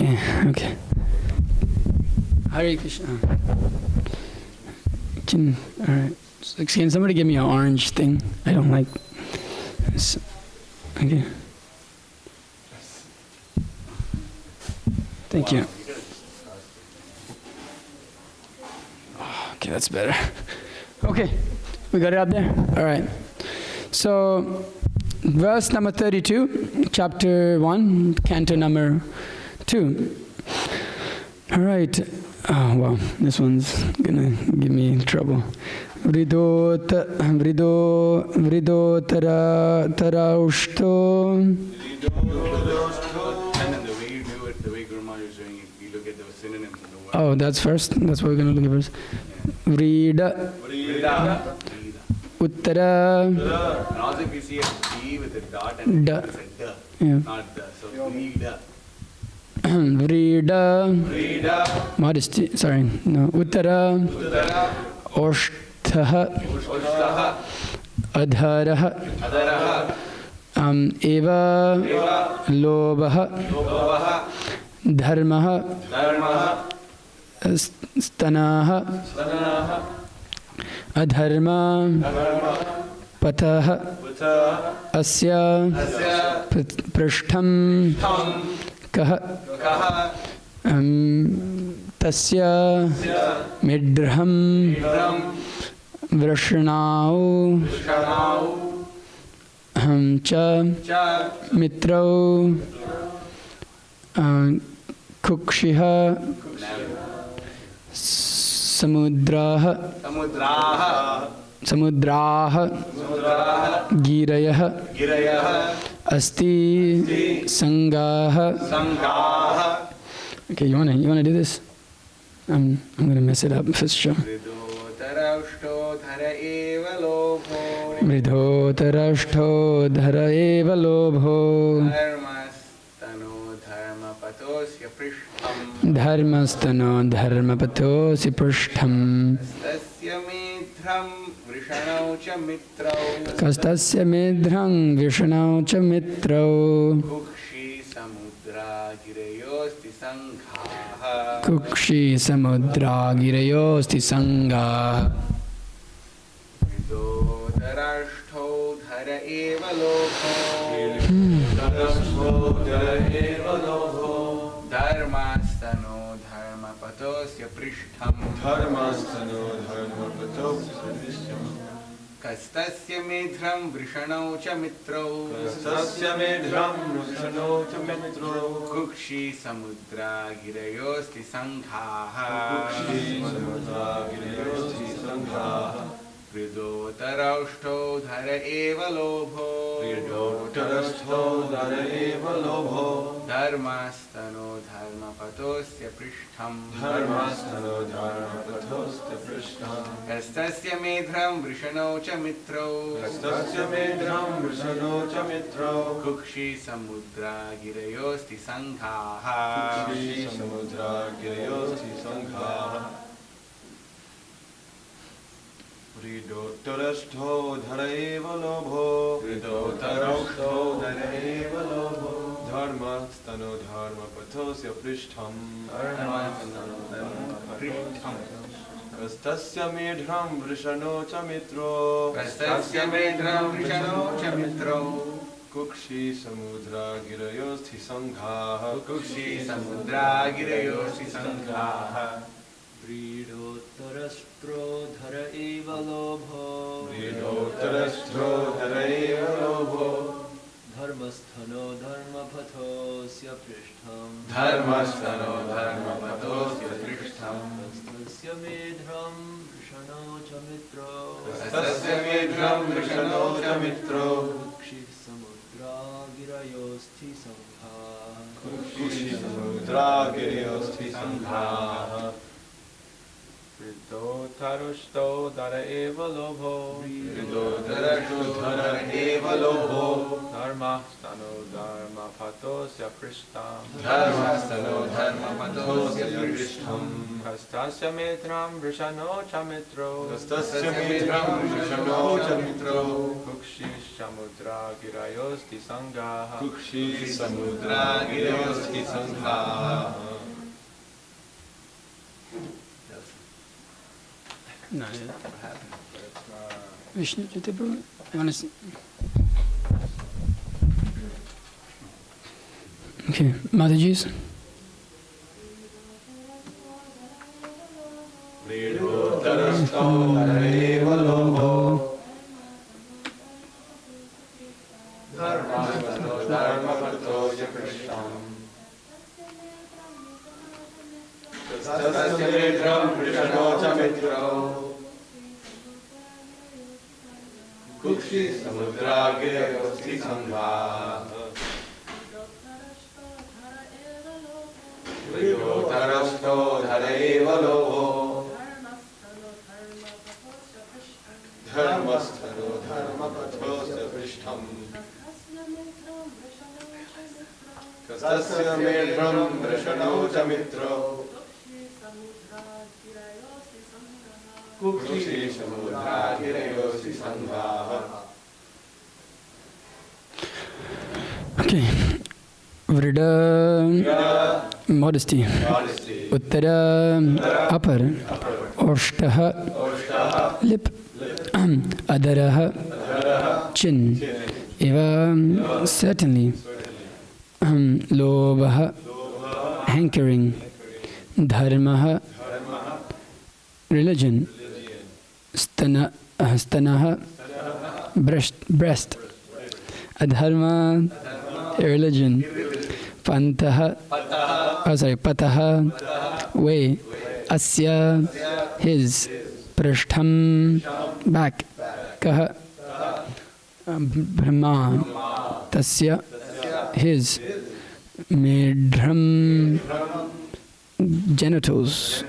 Okay. Hare Krishna. All right. So, can somebody give me an orange thing? I don't like this. Okay. Thank you. Okay, that's better. Okay, we got it up there? All right. So, verse number 32, chapter 1, canto number 2. All right. Oh, well, this one's gonna give me trouble. Vridotara taraushto. And then the way you do it, the way Guru Maharaj is doing it, you look at the synonyms of the word. Oh, that's first? That's what we're gonna look at first. Vrida. Uttara. And also if you see a D with a dot and Da. it's a da, Yeah. not da. So Vrida. Vrida. Vrida. Modesty. Sorry. No. Uttara. Uttara. Oshtaha. Oshtaha. Adharaha. Adaraha. Eva. Eva. Lobaha. Lobaha. Dharmaha. Dharmaha. Stanaha. Stanaha. Adharma. Dharma. Pataha. Putaha. Asya. Asya. Prishtham. Tam. Kaha. Kaha. Tasya. Asya. Midrham. Idram. Vrashanau. Vishkanau. Cha. Cha. Mitrau. Kukshiha. Samudraha. Samudraha. Samudraha. Samudraha. Girayaha. Girayaha. Asti. Sangaha. Sangaha. Okay, you wanna do this? I'm gonna mess it up for sure. Vridotara dhara eva lobho. Vridhotarashto dhara eva lobho. Dharmastano dharmapatosya prishtham. Dharmastano dharmapathosi prishtham. Tasya midram vrishanau cha mitrau. Kastasya medhrang vishnau cha mitrau. Kukshi samudra girayosti sanghaha. Kukshi samudra girayosti sangha. Vridotaraштho dhara eva lobho. Dharmastano dharmapatosya prishtham. Kastasya medhram vrishanau cha mitrau. Kukshi samudra girayosti sanghaha. Vridotaraштho dhara eva lobho. Dharmastano dharmapatosya prishtham. Kastasya medhram vrishanau cha mitrau. Kukshi samudra girayosti sanghaha. Vridotaraштho dhara eva lobho. Dharmastano dharmapatosya prishtham. Kastasya medhram vrishano cha mitro. Kukshi samudra girayosti sanghaha. Vridotaraštro dhara eva lobho. Dharmasthano dharmapatosya prishtham. Kastasya medhram vrishanau cha mitro. Kukshi samudra girayosti sangha. Vridotaraštho dhara eva lobho. Dharmastano dharmapatosya prishtham. Kastasya medhram vrishano cha mitro. Kukshi samudra girayosti sangha. No, yeah. Vishnu Jyoti Prabhu, you want to see? Okay, Mataji's. Okay. Vrida, modesty. Uttara, upper. Oshtaha, lip. Adaraha, chin. Eva, certainly. Lobha, hankering. Dharmaha, religion. Stanaha, breast. Adharma, irreligion. Pantaha, pataha, way. Asya, his. Prashtham, back. Kaha, Brahma, tasya, his. Medhram, genitals.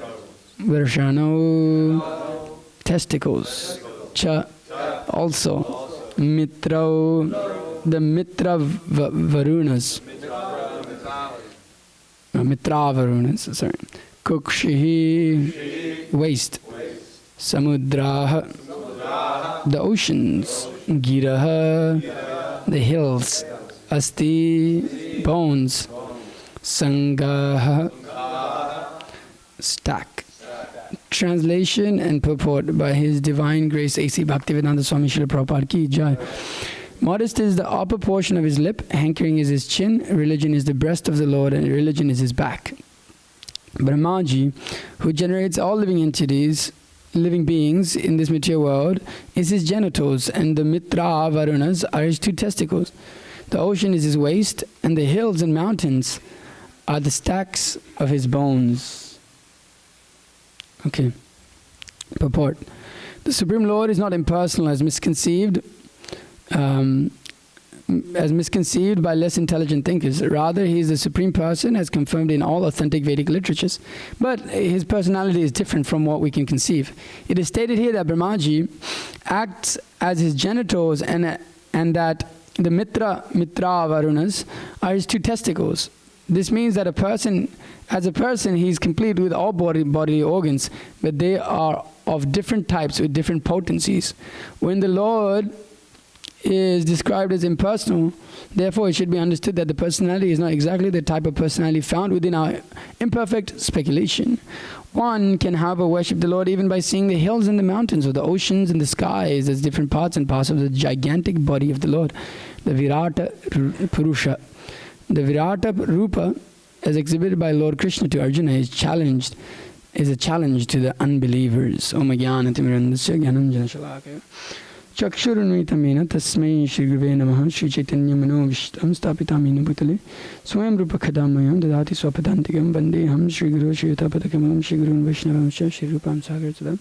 Varshano, testicles. Cha, also. Mitrao, the Mitra Varunas. Mitra Varunas, sorry. Kukshihi, waist. Samudraha, the oceans. Giraha, the hills. Asti, bones. Sangaha, stack. Translation and purport by His Divine Grace A.C. Bhaktivedanta Swami Srila Prabhupada Ki Jai. Modest is the upper portion of his lip, hankering is his chin, religion is the breast of the Lord, and religion is his back. Brahmaji, who generates all living entities, living beings in this material world, is his genitals, and the Mitra Varunas are his two testicles. The ocean is his waist, and the hills and mountains are the stacks of his bones. Okay. Purport. The Supreme Lord is not impersonal as misconceived by less intelligent thinkers. Rather, he is the Supreme Person as confirmed in all authentic Vedic literatures. But his personality is different from what we can conceive. It is stated here that Brahmaji acts as his genitals and that the Mitra Varunas are his two testicles. This means that as a person, he is complete with all bodily organs, but they are of different types with different potencies. When the Lord is described as impersonal, therefore it should be understood that the personality is not exactly the type of personality found within our imperfect speculation. One can, however, worship the Lord even by seeing the hills and the mountains, or the oceans and the skies as different parts and parcels of the gigantic body of the Lord, the Virata Purusha. The Virata Rupa, as exhibited by Lord Krishna to Arjuna, is a challenge to the unbelievers. Om Jnana Timirandasya Jnanam Jana Shalakaya Chakshurunvitamena Tasmai Shri Guruve Namaha Shri Chaitanya Mano Vishtam Stapitamena Bhutale Swayam Rupa Khadamayam Dadati Swapadantikam Vandeham Shri Guru Shri Yutapatakamayam Shri Gurun Vaishnavam Shri Rupam Sagar Sadam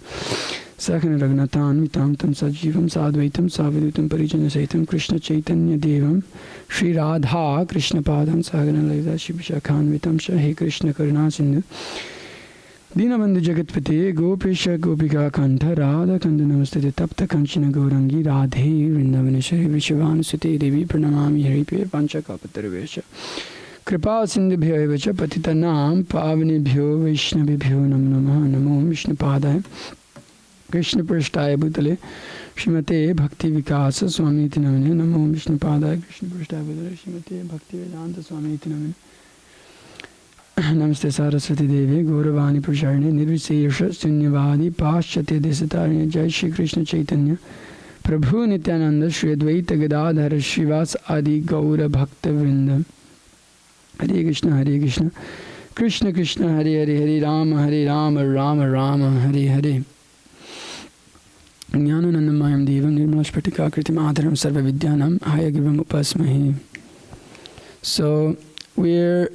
Sakhana Ragnatan Vitam Tam Sajivam Sadvaitam Savidutam Parijana Saitam Krishna Chaitanya Devam Shri Radha Krishna Padam Sagana Laida Shri Vishakhan Vitam He Krishna Karuna Sindhu Dinabandhu Jagatpate Gopesha Gopika Kantha Radha Kanda Namaste Tapta Kanchana Gaurangi Radhe Vrindavaneshwari Vishavanusute Devi Pranamami Haripe Panchakalpatarvesha Kripa Sindhubhyo Evacha Patitanam Pavanebhyo Vaishnavibhyo Namo Namo Vishnu Padaya Krishna Prashtaya Bhutale Srimate Bhakti Vikasa Swami Tinamane Namo Vishnu Padaya Krishna Prashtaya Bhutale Srimate Bhakti Vedanta Swami Tinamane Namaste Saraswati Devi Gauravani Prasharne Nirvisesha Sunyavadi Paschatya Desatarya Jai Shri Krishna Chaitanya Prabhu Nityananda Shri Advaita Gadadhara Shivas Adi Gaura Bhakta Vrinda. Hare Krishna Krishna Krishna Hare Hare Hare Rama Rama Rama Hare Hare. Jnananandamayam Devam Nirmalashpatikakritim Adharam Sarva Vidyanam Hayagrivam Upasmahi. So we're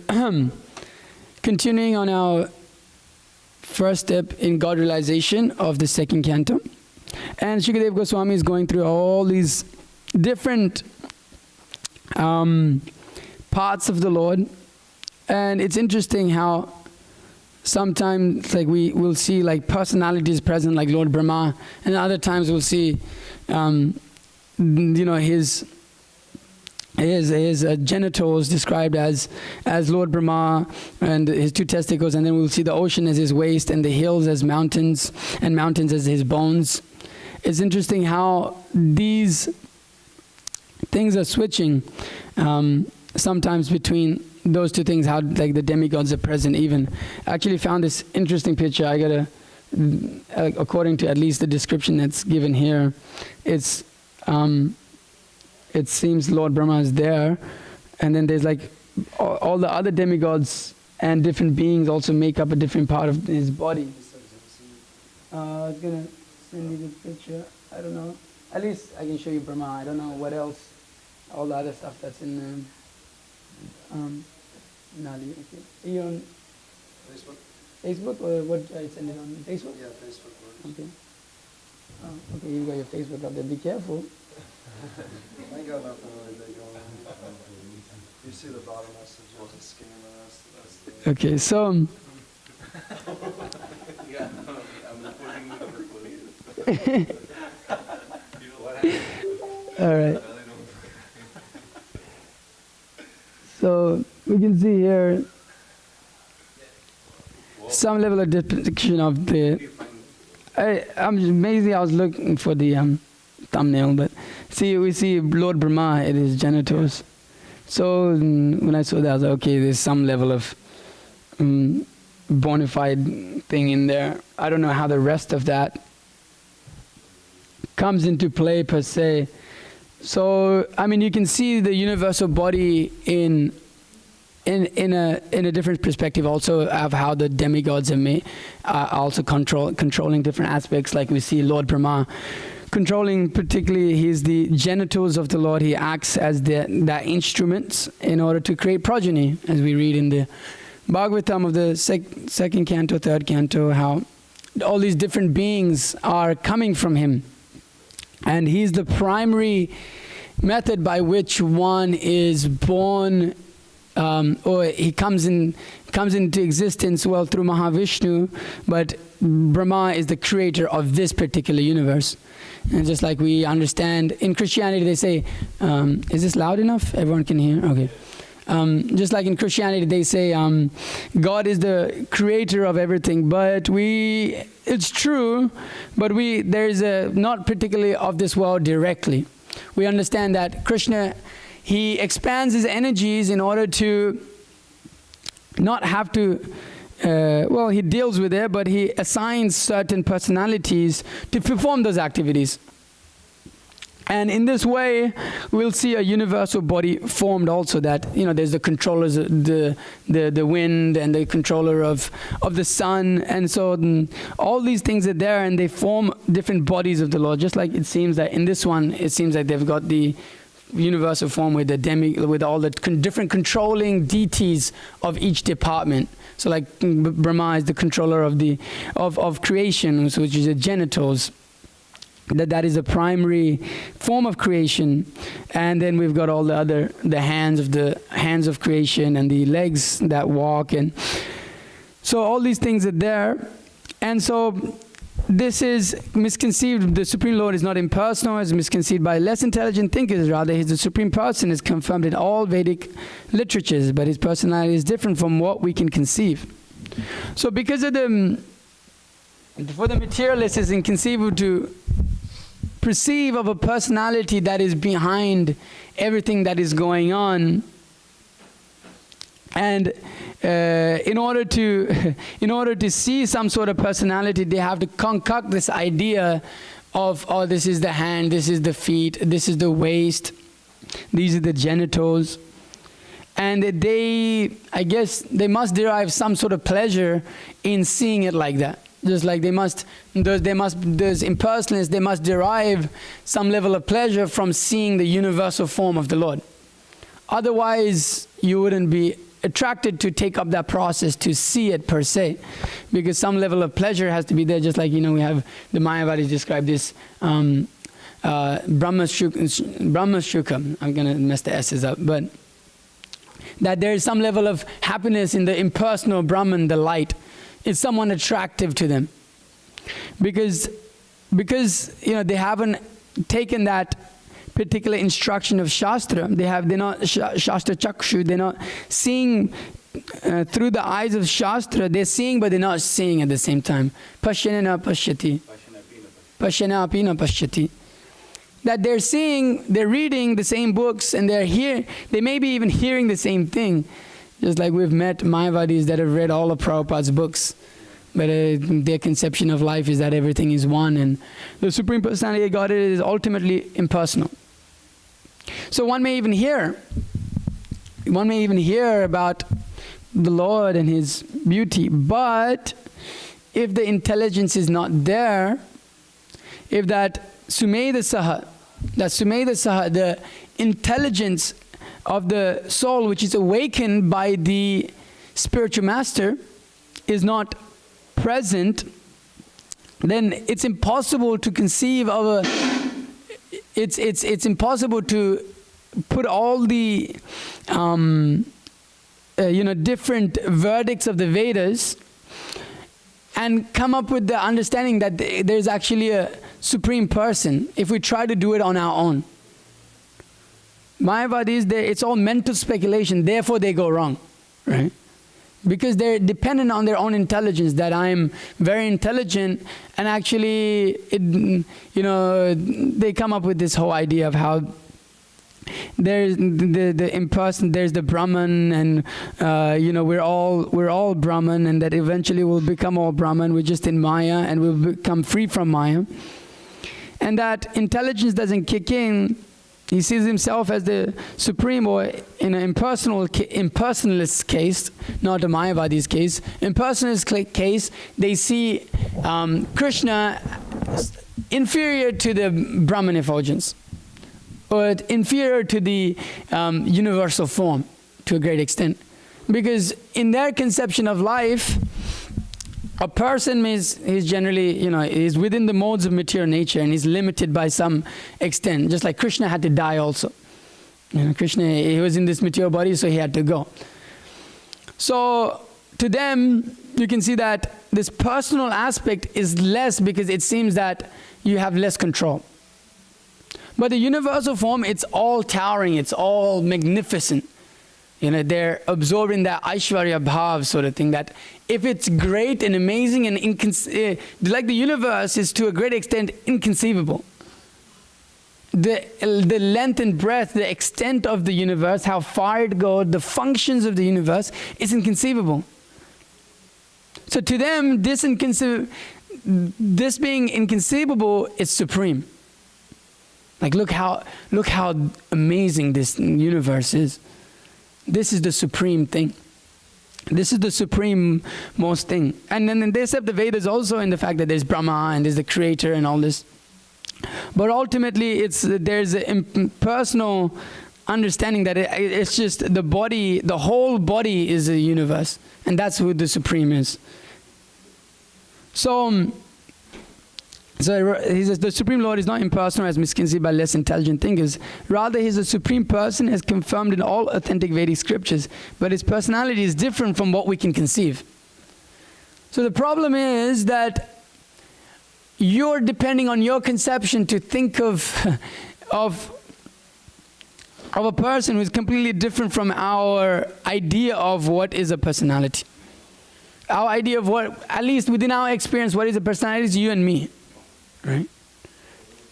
continuing on our first step in God realization of the second canto. And Shukadeva Goswami is going through all these different parts of the Lord. And it's interesting how sometimes like we will see like personalities present like Lord Brahma, and other times we'll see his genitals described as Lord Brahma, and his two testicles, and then we'll see the ocean as his waist and the hills as mountains and mountains as his bones. It's interesting how these things are switching sometimes between those two things, how like the demigods are present even. I actually found this interesting picture. I gotta, according to at least the description that's given here, it's it seems Lord Brahma is there, and then there's like all the other demigods and different beings also make up a different part of his body. I was gonna send you the picture. I don't know. At least I can show you Brahma. I don't know what else, all the other stuff that's in there. Nali, okay. Are you on Facebook? Facebook or what? I send it on Facebook? Yeah, Facebook works. Okay. Oh, okay, you got your Facebook up there. Be careful. I ain't got nothing really big going on. You see the bottom message, there's a scam, that's the... Okay, so Yeah, I'm reporting to the police. You know what happened? all right. So we can see here some level of depiction of the. I'm amazing. I was looking for the thumbnail, but see, we see Lord Brahma at his genitals. So when I saw that, I was like, okay, there's some level of bona fide thing in there. I don't know how the rest of that comes into play per se. So I mean, you can see the universal body in a different perspective also of how the demigods are also controlling different aspects. Like we see Lord Brahma controlling, particularly he's the genitals of the Lord. He acts as that instruments in order to create progeny, as we read in the Bhagavatam of the second canto, third canto, how all these different beings are coming from him. And he's the primary method by which one is born, or he comes into existence, well, through Mahavishnu, but Brahma is the creator of this particular universe. And just like we understand, in Christianity they say, is this loud enough? Everyone can hear? Okay. Just like in Christianity they say, God is the creator of everything, but it's true, but there's not particularly of this world directly. We understand that Krishna, he expands his energies in order to not have to, he deals with it, but he assigns certain personalities to perform those activities. And in this way, we'll see a universal body formed also, that, there's the controllers, the wind, and the controller of the sun. And so all these things are there, and they form different bodies of the Lord. Just like it seems that in this one, it seems like they've got the universal form with with all the different controlling deities of each department. So like Brahma is the controller of creation, which is the genitals. That is a primary form of creation. And then we've got all the hands of creation, and the legs that walk, and so all these things are there. And so this is misconceived. The Supreme Lord is not impersonal, as misconceived by less intelligent thinkers. Rather, he's the Supreme Person, is confirmed in all Vedic literatures, but his personality is different from what we can conceive. So because of for the materialist, it's inconceivable to perceive of a personality that is behind everything that is going on. And in order to see some sort of personality, they have to concoct this idea of, oh, this is the hand, this is the feet, this is the waist, these are the genitals. And I guess they must derive some sort of pleasure in seeing it like that. Just like those impersonalists, they must derive some level of pleasure from seeing the universal form of the Lord. Otherwise, you wouldn't be attracted to take up that process to see it per se, because some level of pleasure has to be there. Just like, we have the Mayavadis describe this Brahmashukam. I'm going to mess the S's up, but that there is some level of happiness in the impersonal Brahman, the light. It's somewhat attractive to them, because they haven't taken that particular instruction of Shastra. They're not Shastra Chakshu. They're not seeing through the eyes of Shastra. They're seeing, but they're not seeing at the same time. Pashyana na pashyati. Pashyana api na pashyati. That they're seeing, they're reading the same books, and they may be even hearing the same thing. Just like we've met Mayavadis that have read all of Prabhupada's books, but their conception of life is that everything is one, and the Supreme Personality of Godhead is ultimately impersonal. So one may even hear about the Lord and His beauty, but if the intelligence is not there, if that Sumedha Saha, the intelligence of the soul which is awakened by the spiritual master is not present, then it's impossible to conceive of it's impossible to put all the different verdicts of the Vedas and come up with the understanding that there's actually a supreme person if we try to do it on our own. Mayavadis, it's all mental speculation, therefore they go wrong, right? Because they're dependent on their own intelligence, that I'm very intelligent, and actually, they come up with this whole idea of how there's the impersonal, there's the Brahman, and we're all Brahman, and that eventually we'll become all Brahman. We're just in Maya, and we'll become free from Maya. And that intelligence doesn't kick in. He sees himself as the supreme, or in an impersonalist case, not a Mayavadi's case. Impersonalist case, they see Krishna inferior to the Brahman effulgence, or inferior to the universal form to a great extent. Because in their conception of life, a person is generally, is within the modes of material nature and is limited by some extent. Just like Krishna had to die also. Krishna, he was in this material body, so he had to go. So to them, you can see that this personal aspect is less, because it seems that you have less control. But the universal form, it's all towering, it's all magnificent. They're absorbed in that Aishwarya Bhav sort of thing, that if it's great and amazing and like the universe is to a great extent inconceivable. The length and breadth, the extent of the universe, how far it goes, the functions of the universe is inconceivable. So to them, this being inconceivable is supreme. Like look how amazing this universe is. This is the supreme thing. This is the supreme most thing. And then they accept the Vedas also in the fact that there's Brahma and there's the creator and all this. But ultimately there's an impersonal understanding that it's just the body, the whole body is a universe. And that's who the supreme is. So he says, the Supreme Lord is not impersonal as misconceived by less intelligent thinkers. Rather, he is a supreme person as confirmed in all authentic Vedic scriptures. But his personality is different from what we can conceive. So the problem is that you're depending on your conception to think of a person who is completely different from our idea of what is a personality. Our idea of what, at least within our experience, what is a personality is you and me. Right?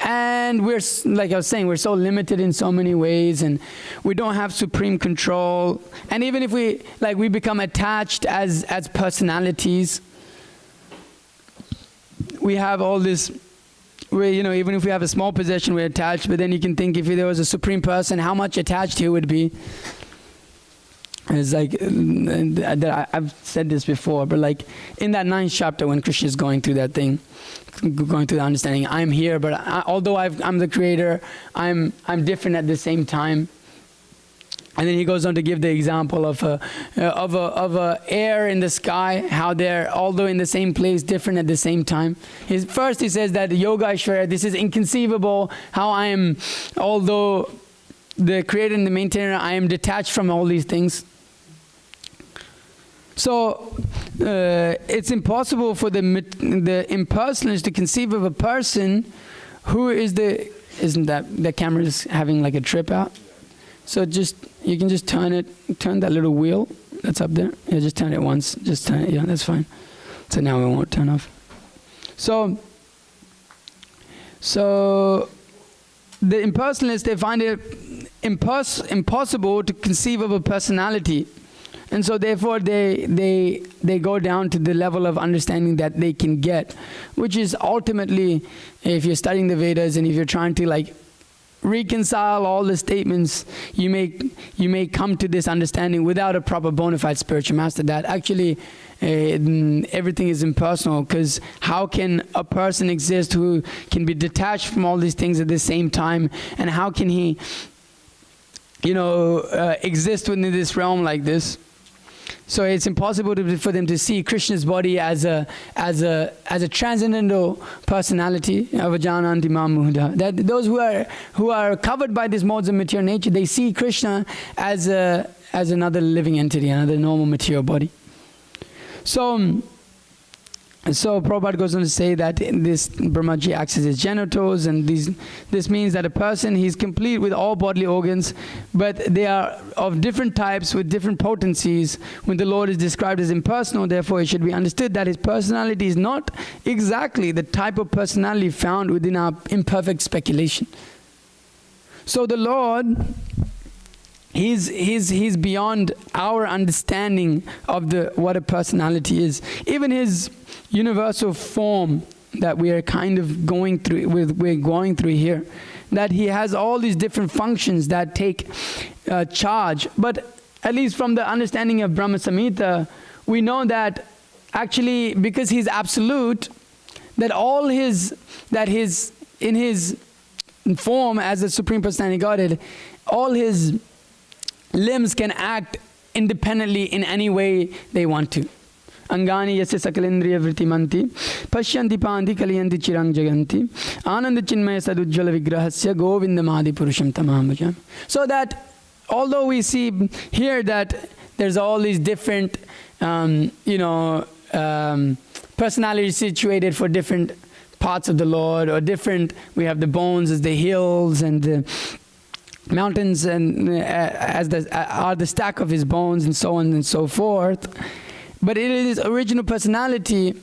And we're, like I was saying, we're so limited in so many ways, and we don't have supreme control. And even if we become attached as personalities, we have all this, even if we have a small possession, we're attached. But then you can think, if there was a supreme person, how much attached he would be. It's like, I've said this before, but like in that 9th chapter, when Krishna is going through that thing, going through the understanding, I'm here, but although I'm the creator, I'm different at the same time. And then he goes on to give the example of a air in the sky, how they're, although in the same place, different at the same time. First he says that Yoga Ishvara, this is inconceivable, how I am, although the creator and the maintainer, I am detached from all these things. So it's impossible for the impersonalists to conceive of a person who is isn't that the camera is having like a trip out? So you can just turn that little wheel that's up there. Yeah, just turn it once. Just turn it. Yeah, that's fine. So now it won't turn off. So the impersonalists, they find it impossible to conceive of a personality. And so therefore they go down to the level of understanding that they can get, which is ultimately, if you're studying the Vedas and if you're trying to like reconcile all the statements, you may come to this understanding without a proper bona fide spiritual master, that actually everything is impersonal. Because how can a person exist who can be detached from all these things at the same time, and how can he exist within this realm like this? So it's impossible for them to see Krishna's body as a transcendental personality. Avajananti mam muhda. That those who are covered by these modes of material nature, they see Krishna as another living entity, another normal material body. So Prabhupada goes on to say that this Brahmaji acts as his genitals, and this means that a person, he's complete with all bodily organs, but they are of different types with different potencies. When the Lord is described as impersonal, therefore it should be understood that his personality is not exactly the type of personality found within our imperfect speculation. So the Lord, He's beyond our understanding of what a personality is. Even his universal form that we are kind of going through, we're going through here, that he has all these different functions that take charge. But at least from the understanding of Brahma Samhita, we know that actually, because he's absolute, that in his form as the Supreme Personality Godhead, all his limbs can act independently in any way they want to. Angani yasya sakalendriya vritimanti pashyanti panti kaliyanti chirang jaganti ananda chinmaya sadujjala vigrahasya govindamadi purusham tamaham bhajami. So that although we see here that there's all these different personalities situated for different parts of the Lord, or different, we have the bones as the hills, and the mountains and are the stack of his bones, and so on and so forth. But it is original personality.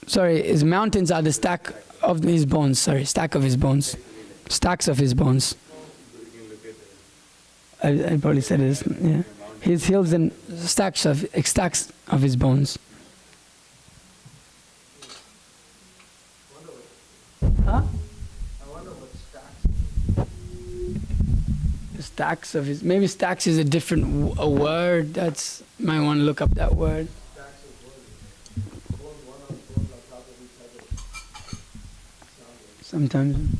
His mountains are the stack of his bones. Stack of his bones, stacks of his bones. I probably said this. Yeah, his hills and stacks of his bones. Huh? Stacks of his, maybe stacks is a different word. That's, might want to look up that word. Sometimes.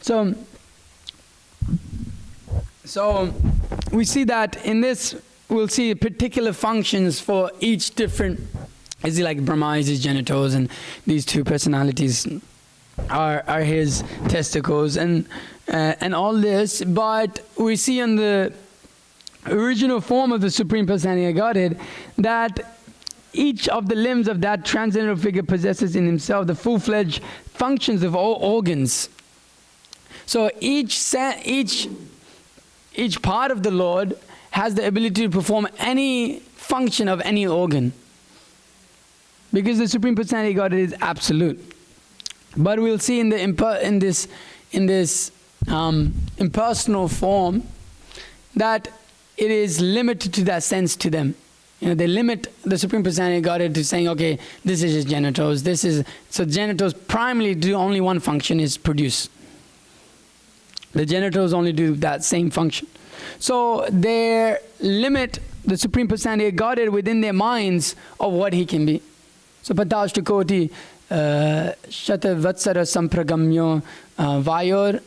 So we see that in this, we'll see particular functions for each different, is he like Brahma is his genitals, and these two personalities are his testicles, and all this. But we see in the original form of the Supreme Personality of Godhead that each of the limbs of that transcendental figure possesses in himself the full-fledged functions of all organs. So each part of the Lord has the ability to perform any function of any organ, because the Supreme Personality of Godhead is absolute. But we'll see in this impersonal form that it is limited to that sense to them. They limit the Supreme Personality of Godhead to saying, okay, this is just genitals. So genitals primarily do only one function, is produce. The genitals only do that same function. So they limit the Supreme Personality of Godhead within their minds of what He can be. So Patashtakoti Shata Vatsara Sampragamyo Vayor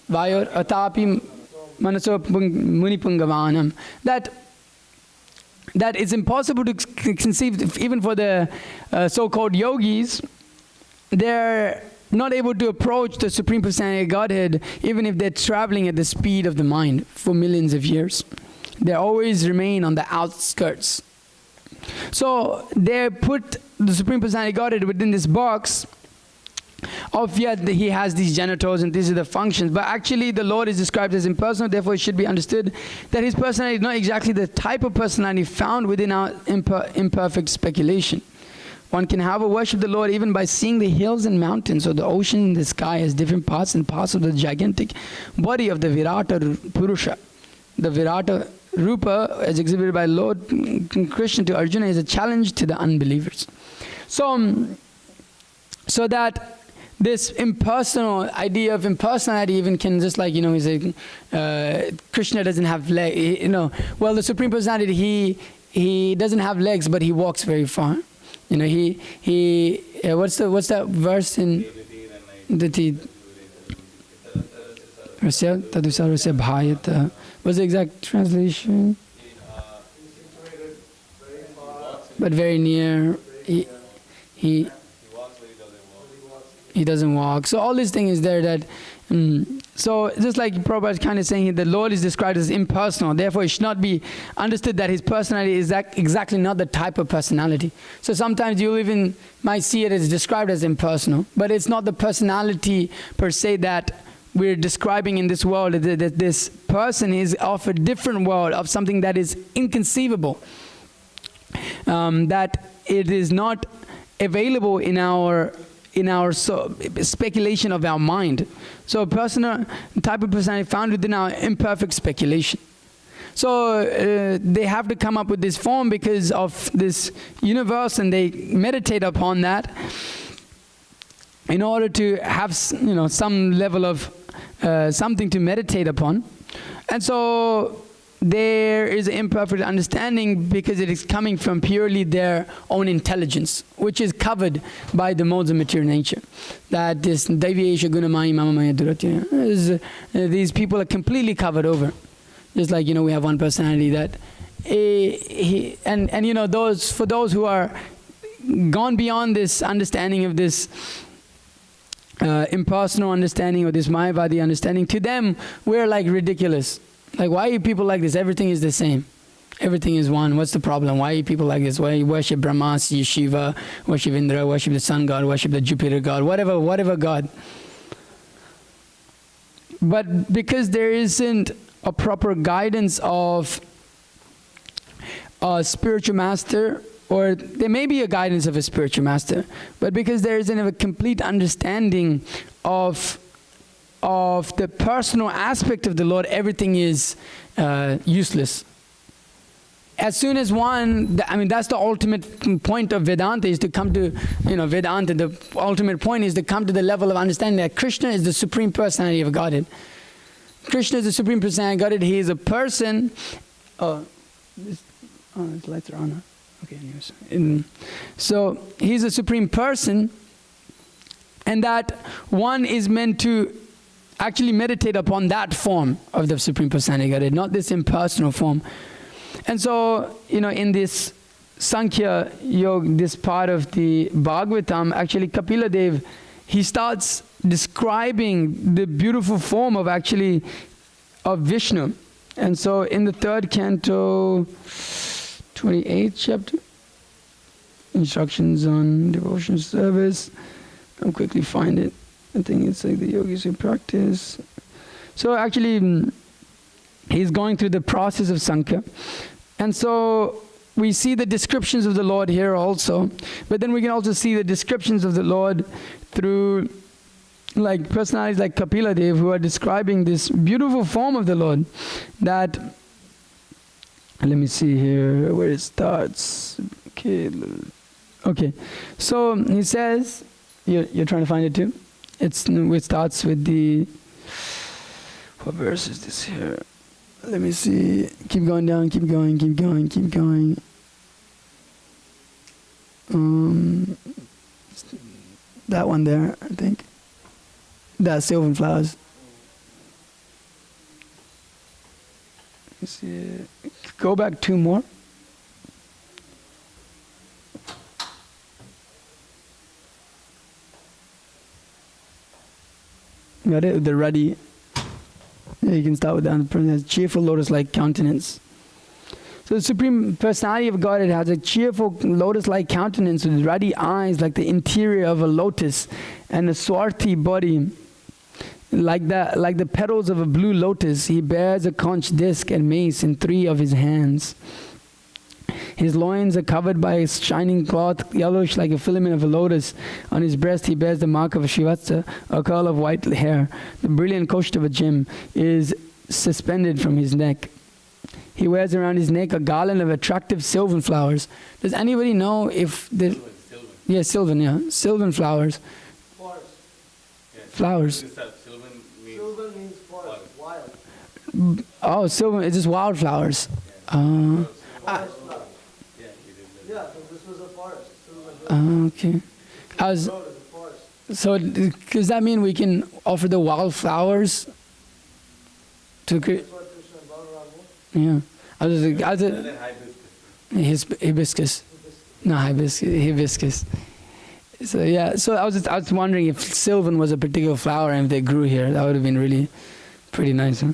Atapi Manaso Munipungavanam. That it's impossible to conceive, even for the so-called yogis. They're not able to approach the Supreme Personality of Godhead, even if they're traveling at the speed of the mind for millions of years. They always remain on the outskirts. So they put the Supreme Personality of Godhead within this box of, yet He has these genitals and these are the functions. But actually the Lord is described as impersonal, therefore it should be understood that His personality is not exactly the type of personality found within our imperfect speculation. One can have a worship the Lord even by seeing the hills and mountains or the ocean in the sky as different parts and parts of the gigantic body of the Virata Purusha. The Virata Rupa, as exhibited by Lord Krishna to Arjuna, is a challenge to the unbelievers. So that this impersonal idea of impersonality even can just like, he's like, Krishna doesn't have legs, well, the Supreme Personality, he doesn't have legs, but he walks very far. What's that verse in the what's the exact translation? But very near. He doesn't walk. So all this thing is there that, so just like Prabhupada is kind of saying here, the Lord is described as impersonal. Therefore, it should not be understood that His personality is exactly not the type of personality. So sometimes you even might see it as described as impersonal, but it's not the personality per se that we're describing in this world. That this person is of a different world, of something that is inconceivable, that it is not available in our speculation of our mind. So a type of personality found within our imperfect speculation. So they have to come up with this form because of this universe, and they meditate upon that in order to have some level of something to meditate upon. And so there is imperfect understanding because it is coming from purely their own intelligence, which is covered by the modes of material nature. That this Daiviyesha Gunamaya Mamamaya Duratya, these people are completely covered over. Just like, we have one personality that, those, for those who are gone beyond this understanding of this impersonal understanding or this Mayavadi understanding, to them, we're like ridiculous. Like, why are you people like this? Everything is the same. Everything is one. What's the problem? Why are you people like this? Why you worship Brahma, Shiva, worship Indra, worship the sun god, worship the Jupiter god, whatever god. But because there isn't a proper guidance of a spiritual master, or there may be a guidance of a spiritual master, but because there isn't a complete understanding of the personal aspect of the Lord, everything is useless. As soon as that's the ultimate point of Vedanta, is to come to, Vedanta, the ultimate point is to come to the level of understanding that Krishna is the Supreme Personality of Godhead. Krishna is the Supreme Personality of Godhead. He is a person. These lights are on. Okay, anyways. So He's a Supreme Person, and that one is meant to actually meditate upon that form of the Supreme Personality of Godhead, not this impersonal form. And so, in this Sankhya Yoga, this part of the Bhagavatam, actually Kapila Dev, he starts describing the beautiful form of Vishnu. And so in the 3rd canto, 28th chapter, instructions on devotion service, I'll quickly find it. I think it's like the yogis who practice. So actually, he's going through the process of Sankhya. And so we see the descriptions of the Lord here also. But then we can also see the descriptions of the Lord through like personalities like Kapila Dev who are describing this beautiful form of the Lord that, let me see here where it starts. Okay, so he says, you're trying to find it too? It starts with the, what verse is this here? Let me see, keep going down, keep going. That one there, I think. That's Sylvan Flowers. Let's see. Go back 2 more. Got it? The ruddy. Yeah, you can start with that. The person has cheerful lotus-like countenance. So the Supreme Personality of Godhead has a cheerful lotus-like countenance with ruddy eyes like the interior of a lotus, and a swarthy body like the petals of a blue lotus. He bears a conch disc and mace in 3 of his hands. His loins are covered by a shining cloth, yellowish like a filament of a lotus. On his breast he bears the mark of a Shivatsa, a curl of white hair. The brilliant Kaushtuva gem is suspended from his neck. He wears around his neck a garland of attractive sylvan flowers. Does anybody know if the... Sylvan. Yeah, sylvan, yeah. Sylvan flowers. Forest. Yeah. Flowers. Sylvan means Sylvan means forest, wild. Oh, sylvan, it's just wildflowers. Forest flower. yeah, it is. Yeah, so this was a forest. Sylvan Okay. I was, road is a forest. so does that mean we can offer the wildflowers to create? That's what Krishna and Balaram were. Yeah. I was And then hibiscus. hibiscus. No, hibiscus. So yeah, so I was wondering if sylvan was a particular flower and if they grew here. That would have been really pretty nice, huh?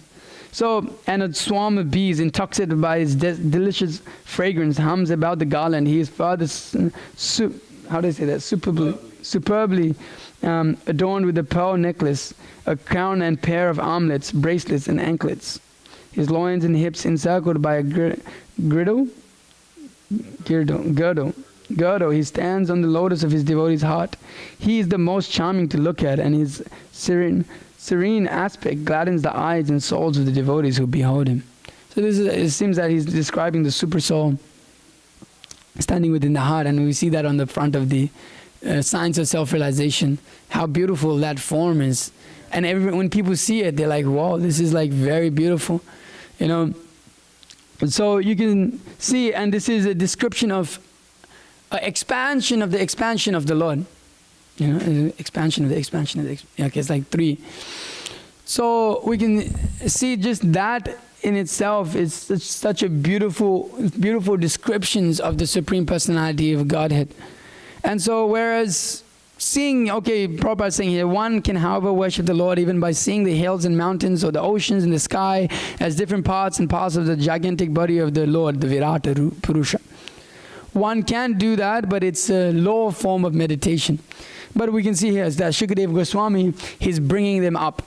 So, and a swarm of bees, intoxicated by its delicious fragrance, hums about the garland. He is further, superbly adorned with a pearl necklace, a crown and pair of armlets, bracelets, and anklets. His loins and hips encircled by a girdle. He stands on the lotus of his devotee's heart. He is the most charming to look at, and his serene aspect gladdens the eyes and souls of the devotees who behold him. So it seems that he's describing the super soul standing within the heart, and we see that on the front of the Science of Self-Realization, how beautiful that form is. And when people see it, they're like, wow, this is like very beautiful, you know. So you can see, and this is a description of expansion of the expansion of the Lord. You know, expansion of the expansion of the okay, it's like 3. So we can see just that in itself is such a beautiful descriptions of the Supreme Personality of Godhead. And so whereas seeing, okay, Prabhupada is saying here, one can however worship the Lord even by seeing the hills and mountains or the oceans and the sky as different parts and parts of the gigantic body of the Lord, the Virata Purusha. One can do that, but it's a lower form of meditation. But we can see here is that Shukadeva Goswami, he's bringing them up.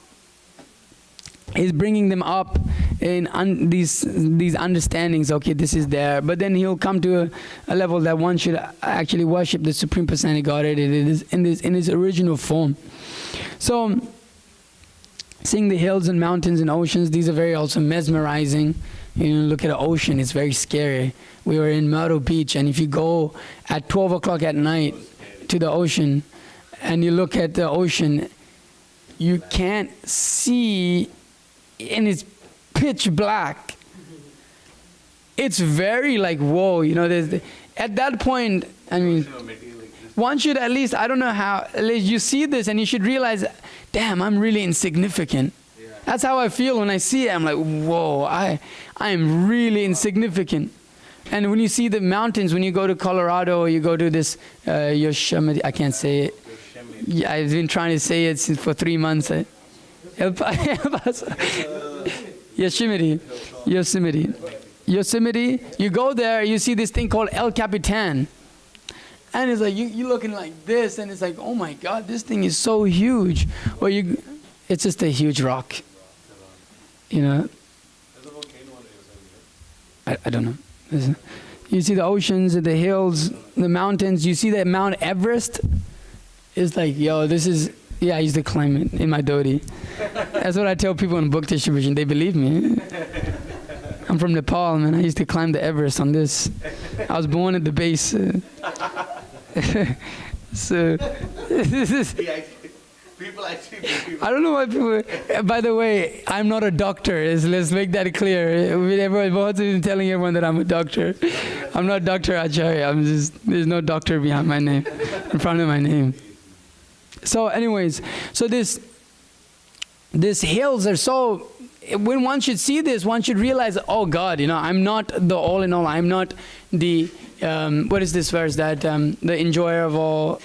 He's bringing them up in these understandings. Okay, this is there, but then he'll come to a level that one should actually worship the Supreme Personality of Godhead. It is in its original form. So, seeing the hills and mountains and oceans, these are very also mesmerizing. You know, look at the ocean; it's very scary. We were in Myrtle Beach, and if you go at 12 o'clock at night to the ocean, and you look at the ocean, you can't see. And it's pitch black. It's very like, whoa, you know, at that point, I mean, one should at least, I don't know how, at least you see this and you should realize, damn, I'm really insignificant. Yeah. That's how I feel when I see it. I'm like, whoa, I am really insignificant. And when you see the mountains, when you go to Colorado or you go to this Yosemite, I can't say it. Yeah, I've been trying to say it for 3 months. Yosemite, you go there, you see this thing called El Capitan. And it's like, you're looking like this, and it's like, oh my God, this thing is so huge. Or it's just a huge rock. You know? I don't know. You see the oceans, the hills, the mountains. You see that Mount Everest? It's like, yo, this is Yeah, I used to climb it in my dhoti. That's what I tell people in book distribution. They believe me. I'm from Nepal, man. I used to climb the Everest on this. I was born at the base. So this is. People actually believe. I don't know why people. By the way, I'm not a doctor. Let's make that clear. Everyone's been telling everyone that I'm a doctor. I'm not Dr. Acharya. I'm just. There's no doctor behind my name, in front of my name. So, anyways, so these hills are so. When one should see this, one should realize, oh God, I'm not the all in all. I'm not the. What is this verse that the enjoyer of all.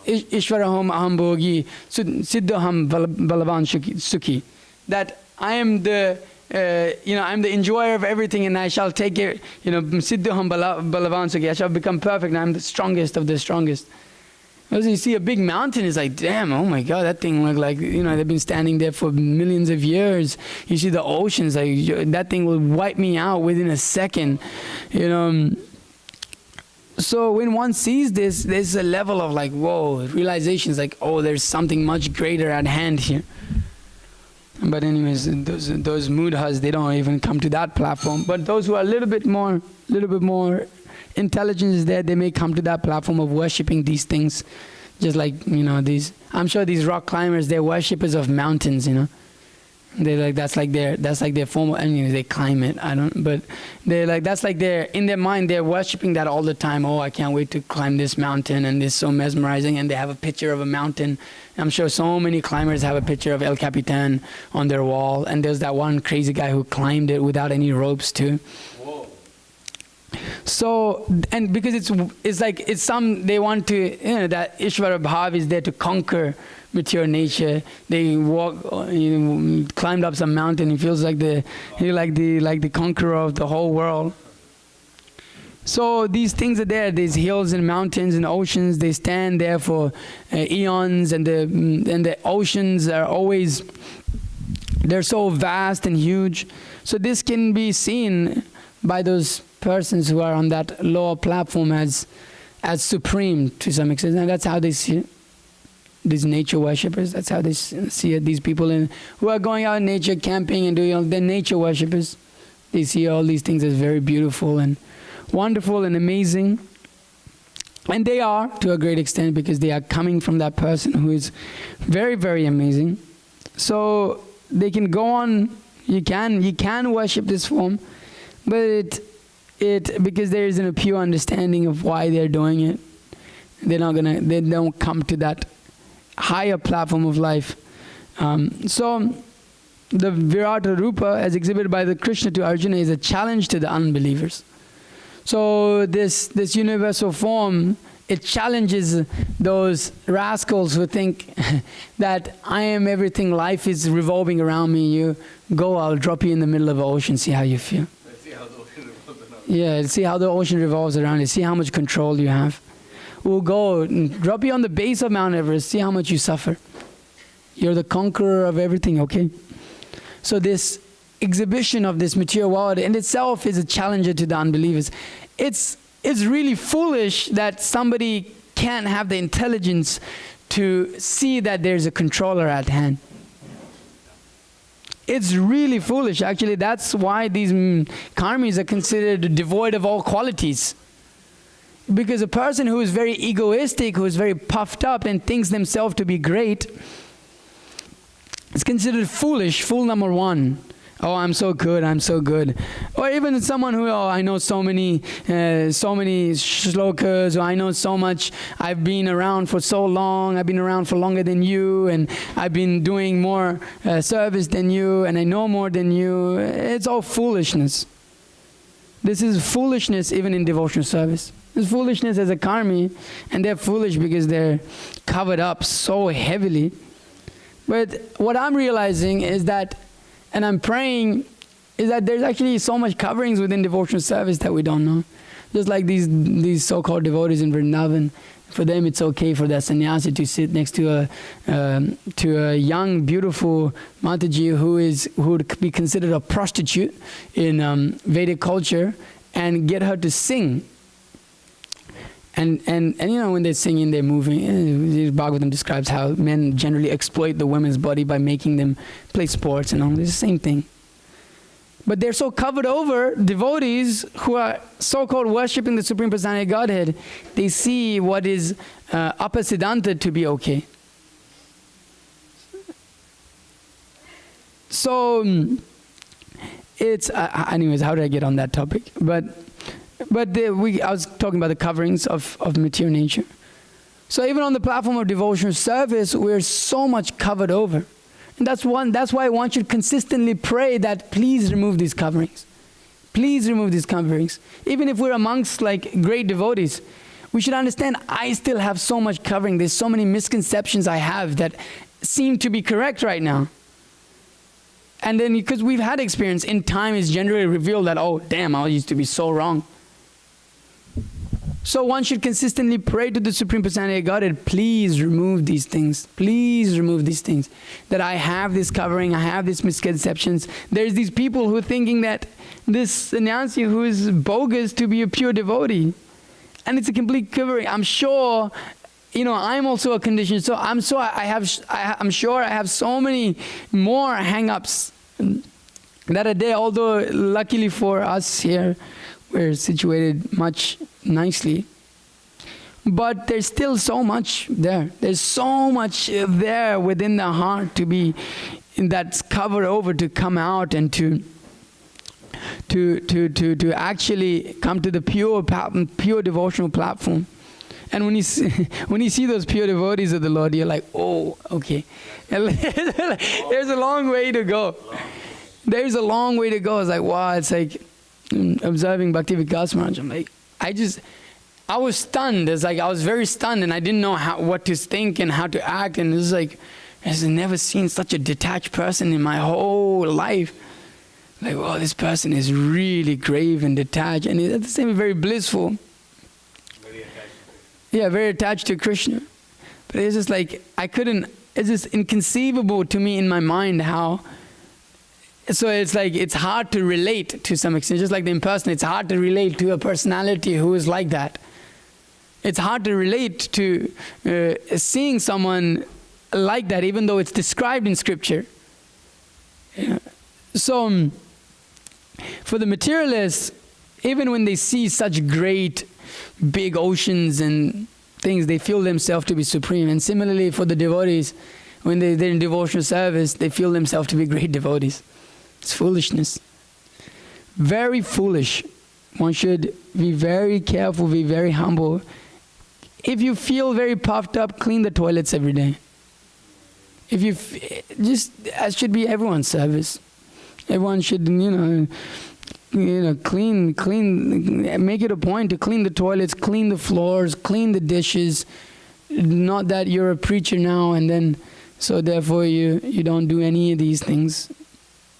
Ishwaraham aham bhogi siddhaham balavan sukhi. That I am the, I'm the enjoyer of everything, and I shall take it, siddhaham balavan sukhi. I shall become perfect, and I'm the strongest of the strongest. Because you see a big mountain, it's like, damn, oh my God, that thing look like, they've been standing there for millions of years. You see the oceans, like that thing will wipe me out within a second, So when one sees this, there's a level of like, whoa, realizations like, oh, there's something much greater at hand here. But anyways, those mudhas, they don't even come to that platform. But those who are a little bit more intelligence is there, they may come to that platform of worshipping these things. Just like, these, I'm sure these rock climbers, they're worshippers of mountains, They're like, that's like their form, they climb it, but they're like, that's like in their mind, they're worshipping that all the time. Oh, I can't wait to climb this mountain, and it's so mesmerizing, and they have a picture of a mountain. I'm sure so many climbers have a picture of El Capitan on their wall, and there's that one crazy guy who climbed it without any ropes too. Whoa. So, and because they want to, that Ishvara Bhav is there to conquer material nature. They climbed up some mountain. He feels like the conqueror of the whole world. So these things are there. These hills and mountains and oceans. They stand there for eons, and the oceans are always. They're so vast and huge. So this can be seen by those persons who are on that lower platform as supreme to some extent, and that's how they see it. These nature worshippers, that's how they see it. These people who are going out in nature, camping and doing they're nature worshippers. They see all these things as very beautiful and wonderful and amazing. And they are, to a great extent, because they are coming from that person who is very, very amazing. So they can go on, you can worship this form, but because there isn't a pure understanding of why they're doing it, they don't come to that higher platform of life. So the Virata Rupa, as exhibited by the Krishna to Arjuna, is a challenge to the unbelievers. So this universal form, it challenges those rascals who think that I am everything, life is revolving around me. You go, I'll drop you in the middle of the ocean, see how you feel. Let's see how the ocean revolves around. Yeah, see how the ocean revolves around you, see how much control you have. We'll go and drop you on the base of Mount Everest, see how much you suffer. You're the conqueror of everything, okay? So this exhibition of this material world in itself is a challenger to the unbelievers. It's really foolish that somebody can't have the intelligence to see that there's a controller at hand. It's really foolish. Actually, that's why these karmis are considered devoid of all qualities. Because a person who is very egoistic, who is very puffed up and thinks themselves to be great, is considered foolish, fool number one. Oh, I'm so good, I'm so good. Or even someone who, I know so many shlokas, or I know so much, I've been around for so long, I've been around for longer than you, and I've been doing more service than you, and I know more than you. It's all foolishness. This is foolishness even in devotional service. It's foolishness as a karmi, and they're foolish because they're covered up so heavily. But what I'm realizing is that, and I'm praying, is that there's actually so much coverings within devotional service that we don't know. Just like these so-called devotees in Vrindavan, for them it's okay for that sannyasi to sit next to a young, beautiful Mataji who would be considered a prostitute in Vedic culture, and get her to sing. And you know, when they're singing, they're moving. Bhagavatam describes how men generally exploit the women's body by making them play sports and all. It's the same thing. But they're so covered over, devotees who are so-called worshipping the Supreme Personality of Godhead, they see what is apasiddhanta to be okay. So, it's, anyways, how did I get on that topic? But I was talking about the coverings of material nature. So even on the platform of devotional service, we're so much covered over. And that's why one should consistently pray that please remove these coverings. Please remove these coverings. Even if we're amongst like great devotees, we should understand I still have so much covering. There's so many misconceptions I have that seem to be correct right now. And then because we've had experience, in time it's generally revealed that, oh damn, I used to be so wrong. So one should consistently pray to the Supreme Personality of Godhead, please remove these things. Please remove these things. That I have this covering, I have these misconceptions. There's these people who are thinking that this sannyasi who is bogus to be a pure devotee. And it's a complete covering. I'm sure, you know, I'm also a condition. So I'm sure I have so many more hang-ups that are there. Although luckily for us here, we're situated much nicely. But there's still so much there. There's so much there within the heart to be, that's covered over, to come out and to actually come to the pure devotional platform. And when you see those pure devotees of the Lord, you're like, oh, okay. There's a long way to go. There's a long way to go. It's like, wow, it's like observing Bhakti Vikas Maharaj. I'm like, I was stunned. It's like I was very stunned, and I didn't know what to think and how to act. And it's like, I've never seen such a detached person in my whole life. Like, wow, this person is really grave and detached, and at the same time very blissful. Yeah, very attached to Krishna. But it's just like, it's just inconceivable to me in my mind how. So it's like, it's hard to relate to some extent. Just like the impersonal, it's hard to relate to a personality who is like that. It's hard to relate to seeing someone like that, even though it's described in scripture. Yeah. So, for the materialists, even when they see such great, big oceans and things, they feel themselves to be supreme. And similarly for the devotees, when they're in devotional service, they feel themselves to be great devotees. It's foolishness. Very foolish. One should be very careful, be very humble. If you feel very puffed up, clean the toilets every day. If you that should be everyone's service. Everyone should, clean, make it a point to clean the toilets, clean the floors, clean the dishes. Not that you're a preacher now and then, so therefore you don't do any of these things.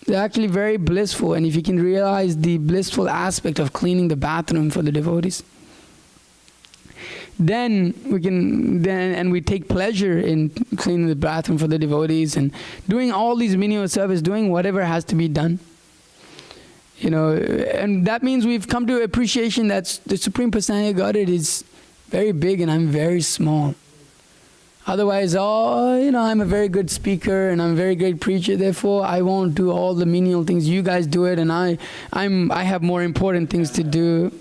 They're actually very blissful, and if you can realize the blissful aspect of cleaning the bathroom for the devotees, then we take pleasure in cleaning the bathroom for the devotees and doing all these menial service, doing whatever has to be done. And that means we've come to appreciation that the Supreme Personality of Godhead is very big and I'm very small. Otherwise, I'm a very good speaker and I'm a very great preacher, therefore I won't do all the menial things. You guys do it, and I have more important things to do.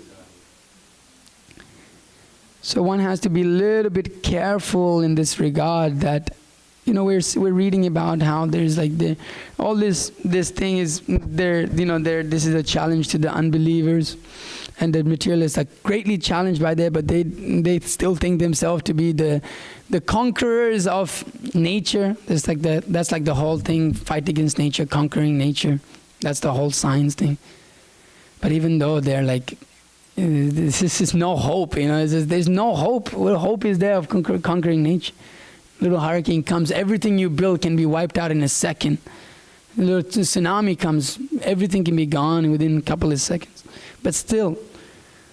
So one has to be a little bit careful in this regard that, we're reading about how there's like all this thing is there, this is a challenge to the unbelievers. And the materialists are greatly challenged by that, but they still think themselves to be the conquerors of nature. That's like the whole thing, fight against nature, conquering nature. That's the whole science thing. But even though they're like, this is no hope, there's no hope. What hope is there of conquering nature? Little hurricane comes, everything you build can be wiped out in a second. A little tsunami comes, everything can be gone within a couple of seconds. But still,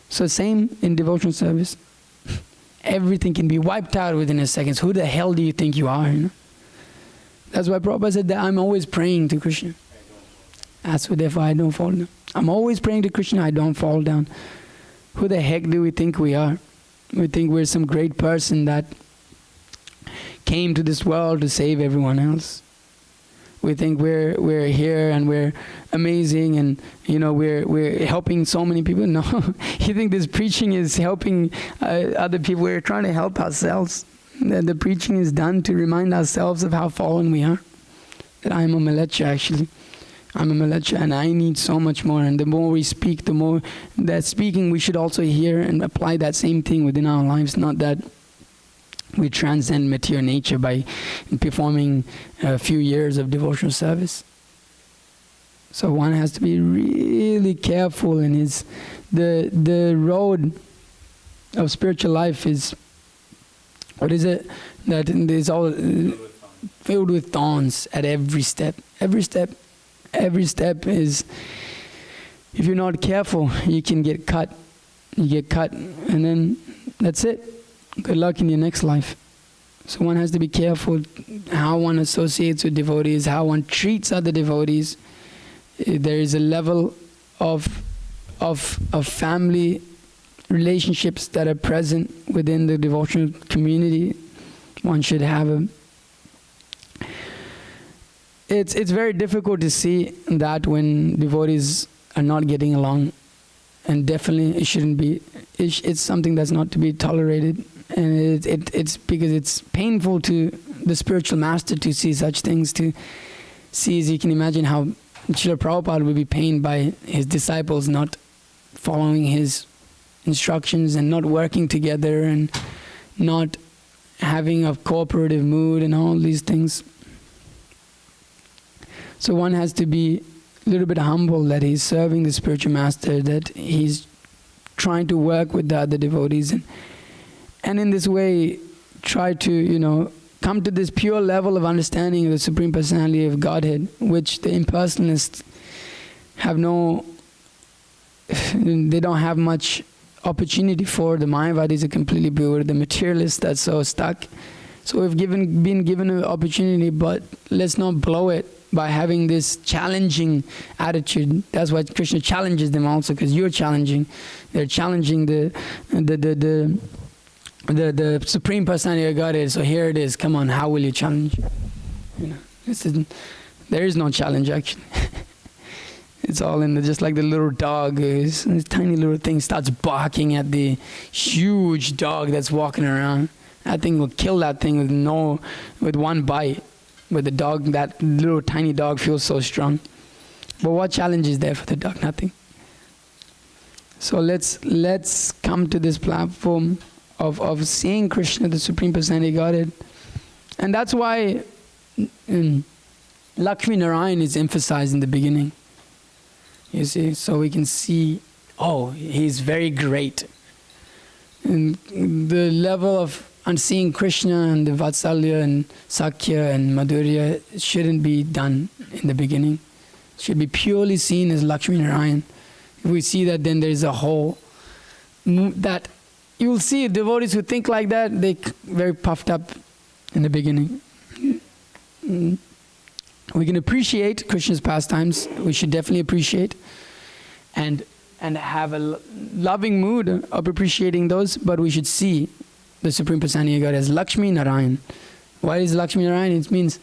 so same in devotional service. Everything can be wiped out within a second. Who the hell do you think you are? That's why Prabhupada said that I'm always praying to Krishna. That's why therefore I don't fall down. I'm always praying to Krishna, I don't fall down. Who the heck do we think we are? We think we're some great person that came to this world to save everyone else. We think we're here and we're amazing, and we're helping so many people. No, you think this preaching is helping other people? We're trying to help ourselves. The preaching is done to remind ourselves of how fallen we are. That I'm a malecha, actually. I'm a malecha, and I need so much more. And the more we speak, the more that speaking we should also hear and apply that same thing within our lives. Not that we transcend material nature by performing a few years of devotional service. So one has to be really careful in the road of spiritual life is, what is it? That is all filled with thorns at every step. Every step is, if you're not careful, you can get cut. You get cut, and then that's it. Good luck in your next life. So one has to be careful how one associates with devotees, how one treats other devotees. There is a level of family relationships that are present within the devotional community. One should have It's very difficult to see that when devotees are not getting along, and definitely it shouldn't be. It's something that's not to be tolerated, and it's because it's painful to the spiritual master to see such things. To see, as you can imagine, how Srila Prabhupada would be pained by his disciples not following his instructions and not working together and not having a cooperative mood and all these things. So one has to be a little bit humble that he's serving the spiritual master, that he's trying to work with the other devotees, and in this way try to come to this pure level of understanding of the Supreme Personality of Godhead, which the impersonalists they don't have much opportunity for. The Mayavadis are completely pure. The materialists that's so stuck. So we've been given an opportunity, but let's not blow it by having this challenging attitude. That's why Krishna challenges them also, because you're challenging. They're challenging the Supreme Personality of Godhead. So here it is. Come on, how will you challenge? There is no challenge actually. It's all in just like the little dog. This tiny little thing starts barking at the huge dog that's walking around. That thing will kill that thing with one bite. But that little tiny dog feels so strong. But what challenge is there for the dog? Nothing. So let's come to this platform of seeing Krishna, the Supreme Personality Godhead. And that's why Lakshmi Narayan is emphasized in the beginning. You see, so we can see, he's very great. And the level of seeing Krishna and the Vatsalya and Sakya and Madhurya shouldn't be done in the beginning. It should be purely seen as Lakshmi Narayan. If we see that, then there's a whole that you'll see devotees who think like that, they very puffed up in the beginning. We can appreciate Krishna's pastimes. We should definitely appreciate and have a loving mood of appreciating those, but we should see the Supreme Personality of God as Lakshmi Narayan. Why is Lakshmi Narayan? It means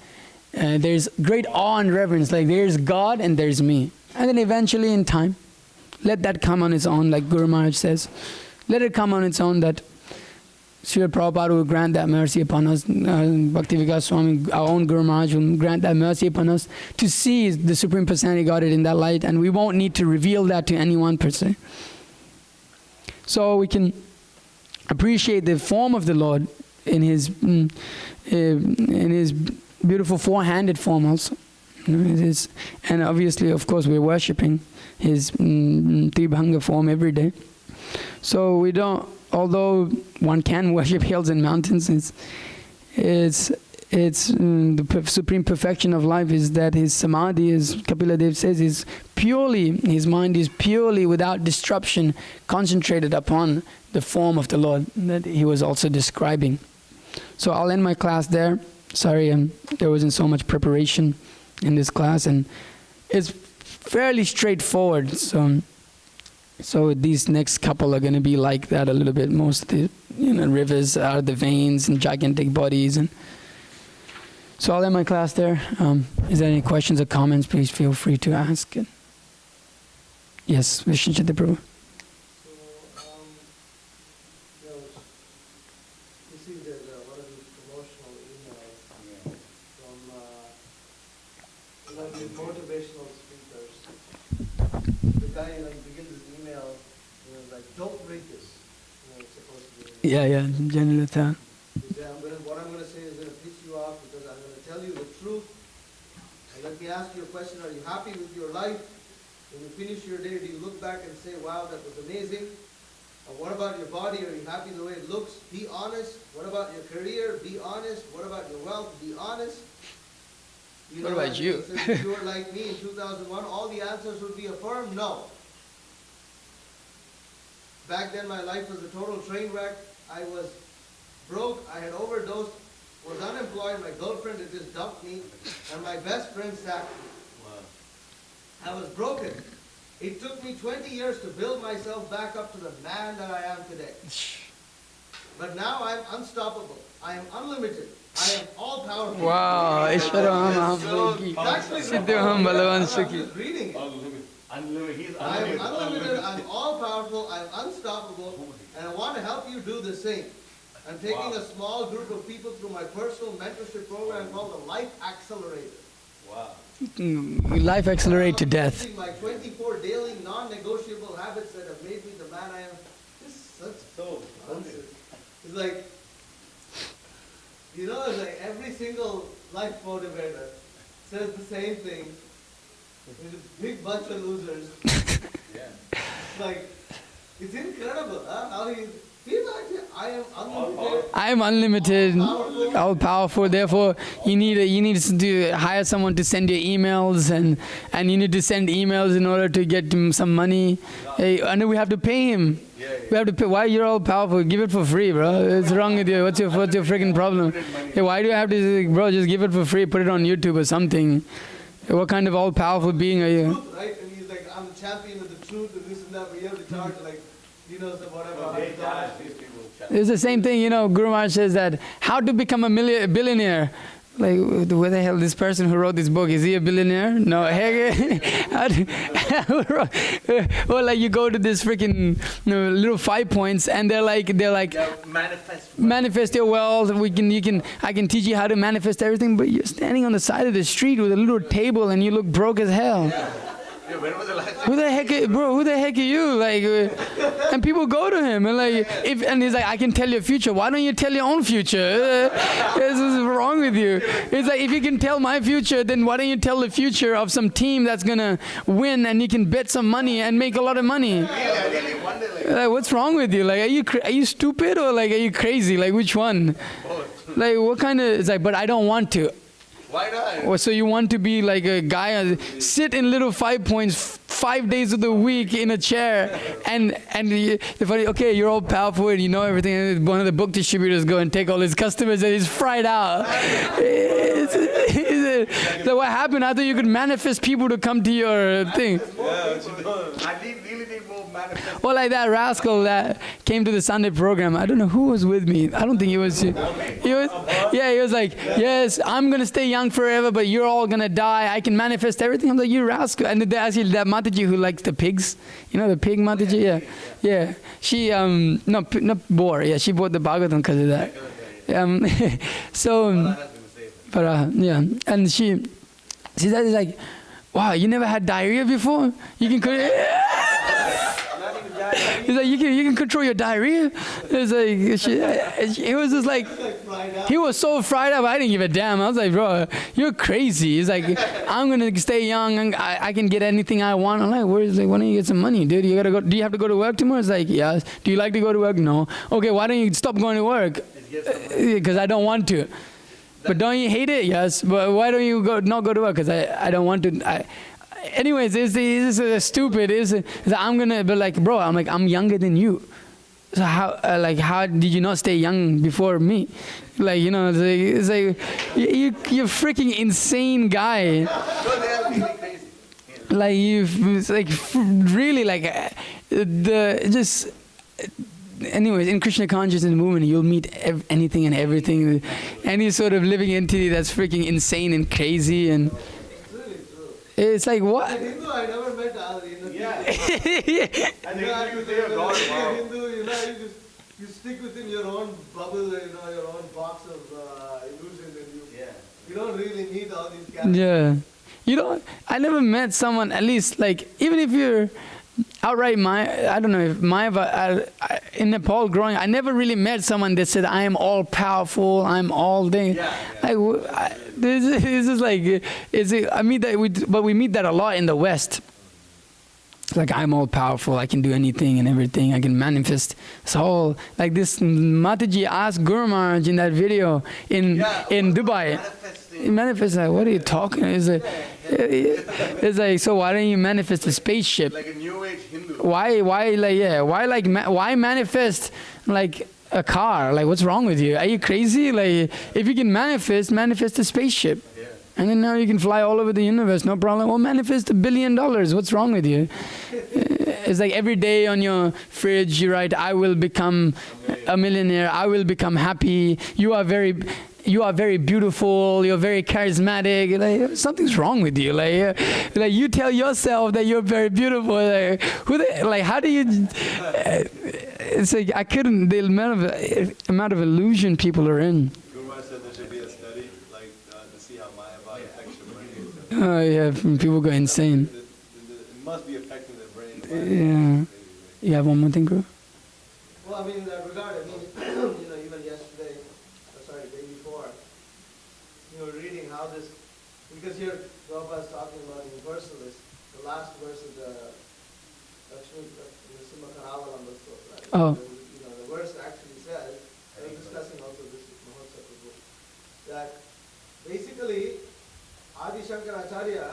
there's great awe and reverence, like there's God and there's me. And then eventually in time, let that come on its own, like Guru Maharaj says. Let it come on its own that Srila Prabhupada will grant that mercy upon us. Bhaktivedanta Swami, our own Guru Maharaj, will grant that mercy upon us to see the Supreme Personality of Godhead in that light, and we won't need to reveal that to anyone per se. So we can appreciate the form of the Lord in his beautiful four-handed form also. And obviously, of course, we're worshipping his Tribhanga form every day. So we don't, although one can worship hills and mountains, it's the supreme perfection of life is that his samadhi, as Kapila Dev says, his mind is purely without disruption concentrated upon the form of the Lord that he was also describing. So I'll end my class there. Sorry, there wasn't so much preparation in this class, and it's fairly straightforward. So So these next couple are going to be like that a little bit. Most of the rivers are the veins and gigantic bodies. And so I'll end my class there. Is there any questions or comments? Please feel free to ask. Yes, Vishnu Chandan Prabhu. You see, there's one of these promotional emails from one of these motivational speakers. The guy begins his email, like, don't read this. It's supposed to be. Yeah, General Luther. What I'm going to say is going to piss you off because I'm going to tell you the truth. And let me ask you a question. Are you happy with your life? When you finish your day, do you look back and say, wow, that was amazing? Or what about your body? Are you happy the way it looks? Be honest. What about your career? Be honest. What about your wealth? Be honest. What about you? If you were like me in 2001, all the answers would be affirmed, no. Back then, my life was a total train wreck. I was broke. I had overdosed. Was unemployed. My girlfriend had just dumped me. And my best friend sacked me. I was broken. It took me 20 years to build myself back up to the man that I am today. But now I'm unstoppable. I am unlimited. I am all powerful. Wow, Ishwaram Balavan I'm just reading it. Unlimited. I am unlimited. I'm all powerful. I'm unstoppable. And I want to help you do the same. I'm taking a small group of people through my personal mentorship program called the Life Accelerator. Wow. Life accelerate to death. Using my 24 daily non-negotiable habits that have made me the man I am. This is such nonsense. It's like, it's like every single life motivator says the same thing. There's a big bunch of losers. Yeah. It's like, it's incredible, huh? How he feels like I am unlimited. I am unlimited, all powerful. Therefore, you need to hire someone to send you emails, and you need to send emails in order to get some money. Hey, and we have to pay him. We have to pay. Why you're all powerful? Give it for free, bro. What's wrong with you? What's your freaking problem? Hey, why do you have to, bro? Just give it for free. Put it on YouTube or something. What kind of all powerful being are you? Truth, right? And he's like, I'm the champion of the truth and this and that, but you have to charge like, some whatever. It's the same thing, Guru Maharaj says that, how to become a billionaire. Like, where the hell this person who wrote this book, is he a billionaire? No, or like you go to this freaking little 5 points, and they're like manifest your wealth. I can teach you how to manifest everything, but you're standing on the side of the street with a little table, and you look broke as hell. Who the heck are you? Like, and people go to him and and he's like, I can tell your future. Why don't you tell your own future? This is wrong with you. It's like, if you can tell my future, then why don't you tell the future of some team that's gonna win, and you can bet some money and make a lot of money? Like, what's wrong with you? Like, are you stupid, or like, are you crazy? Like, which one? Like, what kind of? It's like, but I don't want to. Why not? Or so you want to be like a guy, sit in little 5 points 5 days of the week in a chair, and the funny, okay, you're all powerful and you know everything, and one of the book distributors go and take all his customers and he's fried out. So what happened? I thought you could manifest people to come to your thing. I really need more manifest. Or like that rascal that came to the Sunday program. I don't know who was with me. I don't think he was. He was like, yes, I'm going to stay young forever, but you're all going to die. I can manifest everything. I'm like, you rascal. And they asked you that Mataji who likes the pigs. You know the pig Mataji? Yeah. She, not bore. Yeah, she bought the Bhagavatam because of that. And she said, it's like, wow, you never had diarrhea before? You can He's like, you can control your diarrhea? It's like, it was just like, he was so fried up, I didn't give a damn. I was like, bro, you're crazy. He's like, I'm going to stay young, and I can get anything I want. I'm like, why don't you get some money, dude? You gotta go. Do you have to go to work tomorrow? It's like, yes. Do you like to go to work? No. Okay, why don't you stop going to work? Because I don't want to. But don't you hate it? Yes. But why don't you not go to work? Because I don't want to. Anyways, this is stupid. I'm gonna be like, bro. I'm younger than you. So how did you not stay young before me? Like, it's like you're freaking insane guy. Like really like Anyways, in Krishna consciousness movement, you'll meet anything and everything, any sort of living entity that's freaking insane and crazy, and It's really true. it's like As a what? Hindu, I never met other Hindu. Yeah. people. And You you say a God, Hindu, wow. you stick within your own bubble, your own box of illusion, and you don't really meet all these characters. Yeah, I never met someone, at least like, even if you're outright I don't know if in Nepal growing, I never really met someone that said I am all powerful, I'm all thing. This is like, I meet that, but we meet that a lot in the West. It's like, I'm all powerful, I can do anything and everything, I can manifest. So like this Mataji asked Guru Maharaj in that video in Dubai. He manifests like, what are you talking? It's like, so why don't you manifest a spaceship? Like a new age Hindu. Why manifest like a car? Like, what's wrong with you? Are you crazy? Like, if you can manifest a spaceship. Yeah. And then now you can fly all over the universe, no problem. Well, manifest $1 billion. What's wrong with you? It's like every day on your fridge you write, I will become a millionaire, I will become happy, you are very beautiful, you're very charismatic. Like, something's wrong with you. Like you tell yourself that you're very beautiful. Like, how do you? It's like I couldn't. The amount of illusion people are in. Guru said there should be a study, like to see how Mayavad affects your brain. Oh yeah, people go insane. It must be affecting the brain. Yeah. You have one more thing, Guru? Well, I mean, in that regard, even yesterday, the day before, reading how this, because here Prabhupada is talking about universalists, the last verse of the Lakshmi Nrsimha Karavalambar Stotra, right? Oh. The verse actually says, I was discussing also this with Mahotsav Prabhu, that basically Adi Shankara Acharya,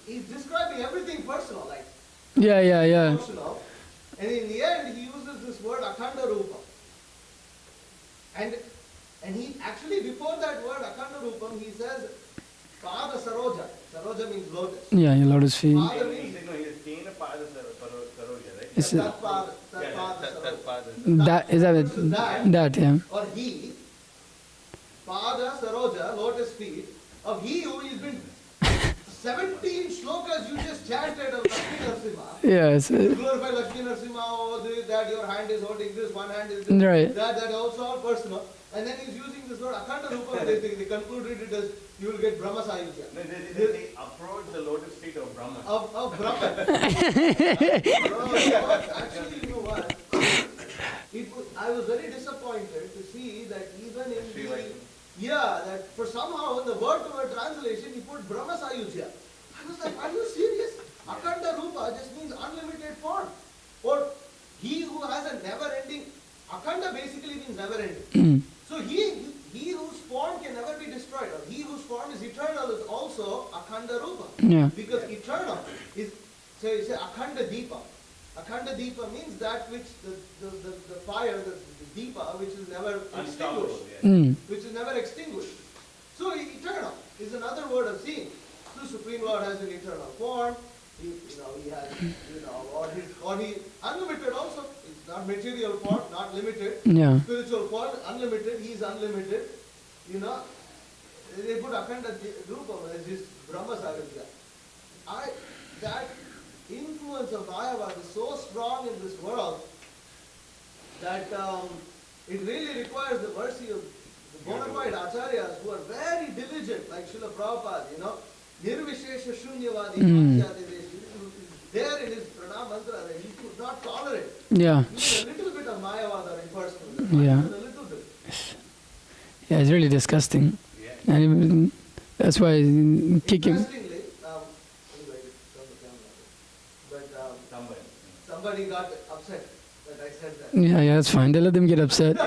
he's describing everything personal, like Yeah. personal, and in the end he uses this word Akhanda Rupa. And he actually, before that word Akhanda Rupam, he says Pada Saroja. Saroja means lotus. Yeah, your lotus feet. Pada means No, he is Kena Pada Saroja, right? Is it- Tat Pada Saroja. That is that Versus that yeah. Or he, Pada Saroja, lotus feet, of he who has been 17 shlokas you just chanted of Lakshmi Nrsimha. Yes. You glorify Lakshmi Nrsimha, oh, that your hand is holding this, one hand is this, Right. that also all personal. And then he's using this word Akhanda Rupa, they concluded it as you will get Brahma Sayujya. They approach the lotus feet of Brahma. Of Brahma. Actually, you know what? I was very disappointed to see that even in that for somehow in the word-to-word translation, he put Brahma Sayujya. I was like, are you serious? Akhanda Rupa just means unlimited form. Or he who has a never-ending, Akhanda basically means never-ending. So he whose form can never be destroyed, or he whose form is eternal is also Akhanda Rupa. Yeah. Because eternal is, so you say Akhanda Deepa. Akhanda Deepa means that which the fire, the Deepa, which is never extinguished. Which is never extinguished. So eternal is another word of seeing. So Supreme Lord has an eternal form. He has, or he unlimited also. It's not material form, not limited. Yeah. Spiritual form, unlimited. He is unlimited. They put Akhanda Rupa as this Brahma Sarajya. That influence of Mayavad is so strong in this world that it really requires the mercy of the bona fide acharyas who are very diligent, like Srila Prabhupada, Nirvishesha Shunyavadi, there in his pranam mantra that he could not tolerate. Yeah. Even a little bit of Mayavad or impersonal. Yeah. Even a little bit. Yeah, it's really disgusting. And that's why kick him. Interestingly, somebody got upset that I said that. Yeah, that's fine. They let them get upset. We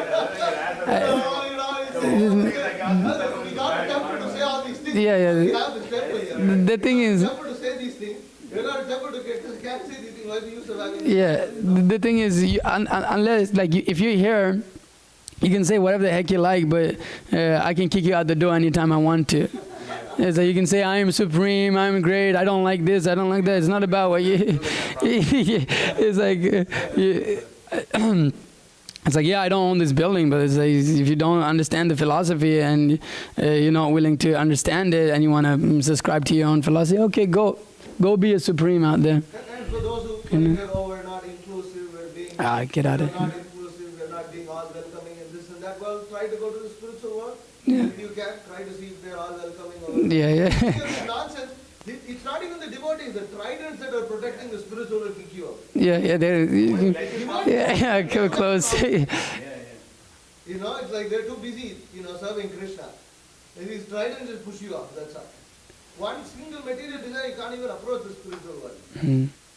got tempted to say all these things. Yeah. We have this temple here. The thing is, Temple to say these things. You're not temple to can't say these things. Why do you use of having? yeah, the thing is, unless if you're here, you can say whatever the heck you like, but I can kick you out the door anytime I want to. It's like you can say, I am supreme, I'm great, I don't like this, I don't like that. It's not about what you... It's like... It's like, yeah, I don't own this building, but it's like, if you don't understand the philosophy and you're not willing to understand it and you want to subscribe to your own philosophy, okay, go be a supreme out there. And for those who think that, oh, we're not inclusive, we're being Get out of we're not inclusive, we're not being all welcoming and this and that, well, try to go to the spiritual world. Yeah. If you can, try to see if they're all welcoming or Yeah. Because it's nonsense. It's not even the devotees, the tridents that are protecting the spiritual will kick you out. Yeah, they're... Go close. You know, it's like they're too busy, serving Krishna. And these tridents just push you off, that's all. One single material desire, you can't even approach the spiritual world.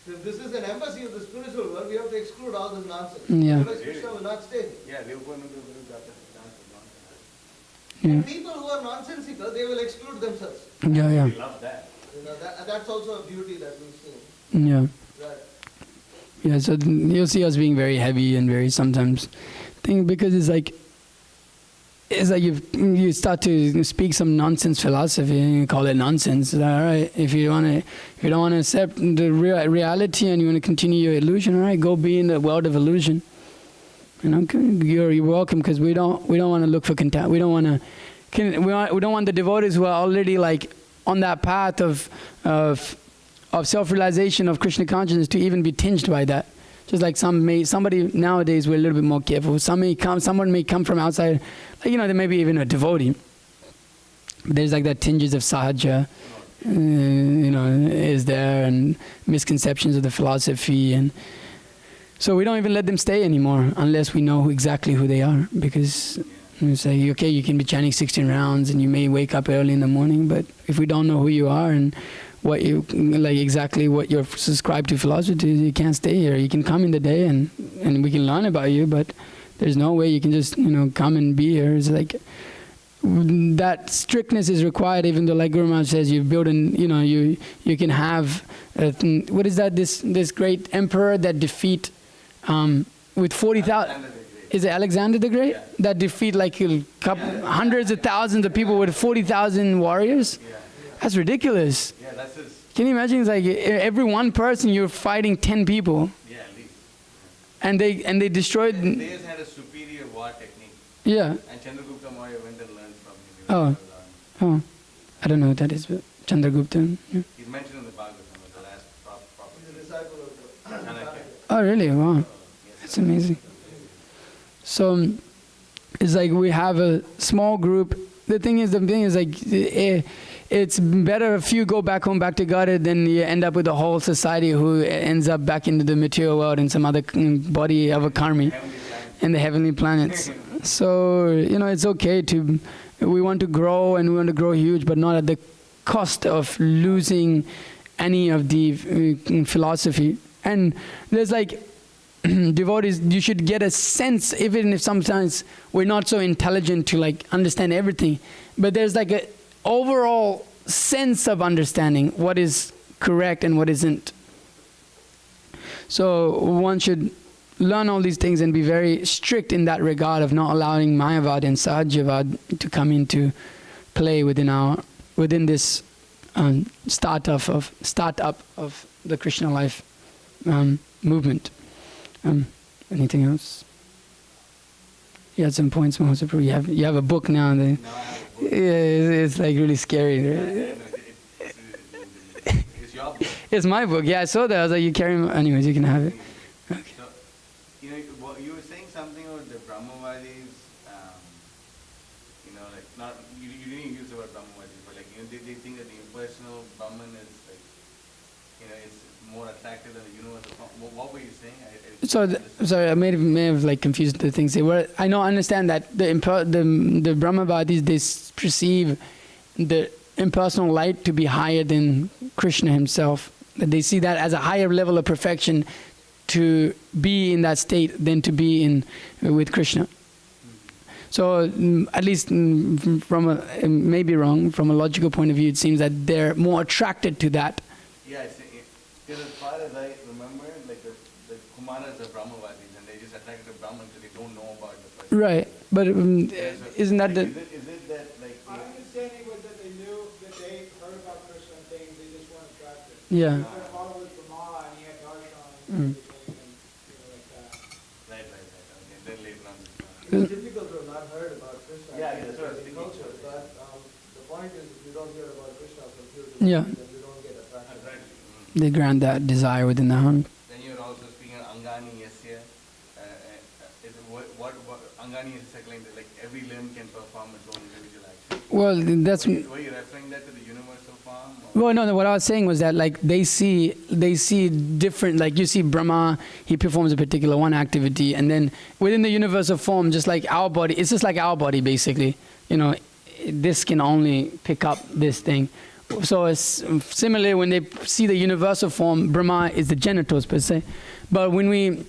So if this is an embassy of the spiritual world, we have to exclude all this nonsense. Yeah. Otherwise Krishna will not stay. Yeah, they open the nonsense. And people who are nonsensical, they will exclude themselves. Yeah. We love that. That's also a beauty that we've seen. Yeah. Right. Yeah, so you'll see us being very heavy and very sometimes because it's like you start to speak some nonsense philosophy and you call it nonsense. All right, if you don't want to accept the reality and you want to continue your illusion, all right, go be in the world of illusion. You're welcome, because we don't want to look for contact. We don't want the devotees who are already like on that path of self-realization of Krishna consciousness to even be tinged by that. Just like somebody nowadays, we're a little bit more careful. Someone may come from outside, like, they may be even a devotee. But there's like that tinges of sahaja, is there, and misconceptions of the philosophy, and so we don't even let them stay anymore unless we know exactly who they are. Because it's like, okay, you can be chanting 16 rounds and you may wake up early in the morning, but if we don't know who you are and what you like, exactly what you're subscribed to philosophy, you can't stay here. You can come in the day and we can learn about you, but there's no way you can just come and be here. It's like that strictness is required, even though, like Guru Maharaj says, you build you can have what is that, this great emperor that defeat with 40,000. Is it Alexander the Great? Yeah. That defeat like hundreds of thousands of people with 40,000 warriors? Yeah. That's ridiculous. Yeah, that's his. Can you imagine? It's like every one person you're fighting 10 people, Yeah, at least. and they destroyed. They just had a superior war technique. Yeah. And Chandragupta Maurya went and learned from him. Oh. Oh, I don't know what that is, but Chandragupta. Yeah. He's mentioned in the Bhagavatam as the last prophet. He's a disciple of Chanakya. Oh, really? Wow, that's amazing. So it's like we have a small group. The thing is like it's better if you go back home, back to Godhead, than you end up with a whole society who ends up back into the material world in some other body of a karmi in the heavenly planets. So it's okay we want to grow and we want to grow huge, but not at the cost of losing any of the philosophy. And there's like devotees, you should get a sense, even if sometimes we're not so intelligent to like understand everything, but there's like a overall sense of understanding what is correct and what isn't. So one should learn all these things and be very strict in that regard of not allowing Mayavad and Sahajavad to come into play within this startup of the Krishna life movement. Anything else? You had some points, Mahaprabhu. You have a book now. Now I have a book. Yeah, it's like really scary. Right? It's your book. It's my book. Yeah, I saw that. I was like, you carry. Anyways, you can have it. Okay. So, you were saying something about the Brahmavadis, like not, you didn't use the word Brahmavadis, but like, they think that the impersonal Brahman is like, it's more attractive than the universal. What were you saying? Sorry, I may have like confused the things. I understand that the Brahmavadis, they perceive the impersonal light to be higher than Krishna himself. That they see that as a higher level of perfection to be in that state than to be with Krishna. So at least maybe wrong, from a logical point of view, it seems that they're more attracted to that. Yeah, because as far as I remember, like the Kumaras are Brahmavadis and they just attracted to Brahman because they don't know about the person. Right, but isn't that Is the... it that like... My understanding was that they knew that they Yeah. You're gonna follow with Brahma and you have darshan and everything and like that. Right. Okay, then later on. It's difficult to have not heard about Krishna. Yeah, that's what I was in thinking. culture, but the point is, if you don't hear about Krishna from pure Yeah. devotee, then you don't get attracted. Right. They grant that desire within the heart. Then you're also speaking of Angani Yasya. What Angani Yasya like every limb can perform its own individual action. Well, that's. Were you referring that to the universal form? Or? Well, no. What I was saying was that like they see different. Like you see Brahma, he performs a particular one activity, and then within the universal form, just like our body, it's just like our body basically. You know, this can only pick up this thing. So it's similarly when they see the universal form, Brahma is the genitals per se. But when we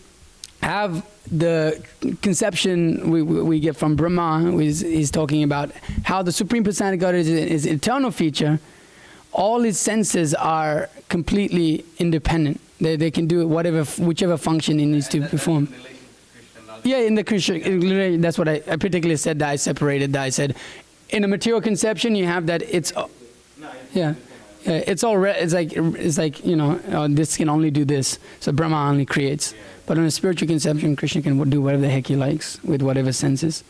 have the conception we get from Brahma, he's talking about how the Supreme Personality God is an eternal feature. All his senses are completely independent. They can do whichever function he needs to perform. In relation to Krishna, not Yeah, in the Krishna, that's what I particularly said. That I separated that. I said, in a material conception, you have that it's, yeah, it's all. It's like you know, this can only do this. So Brahma only creates. But in a spiritual conception, Krishna can do whatever the heck he likes with whatever senses.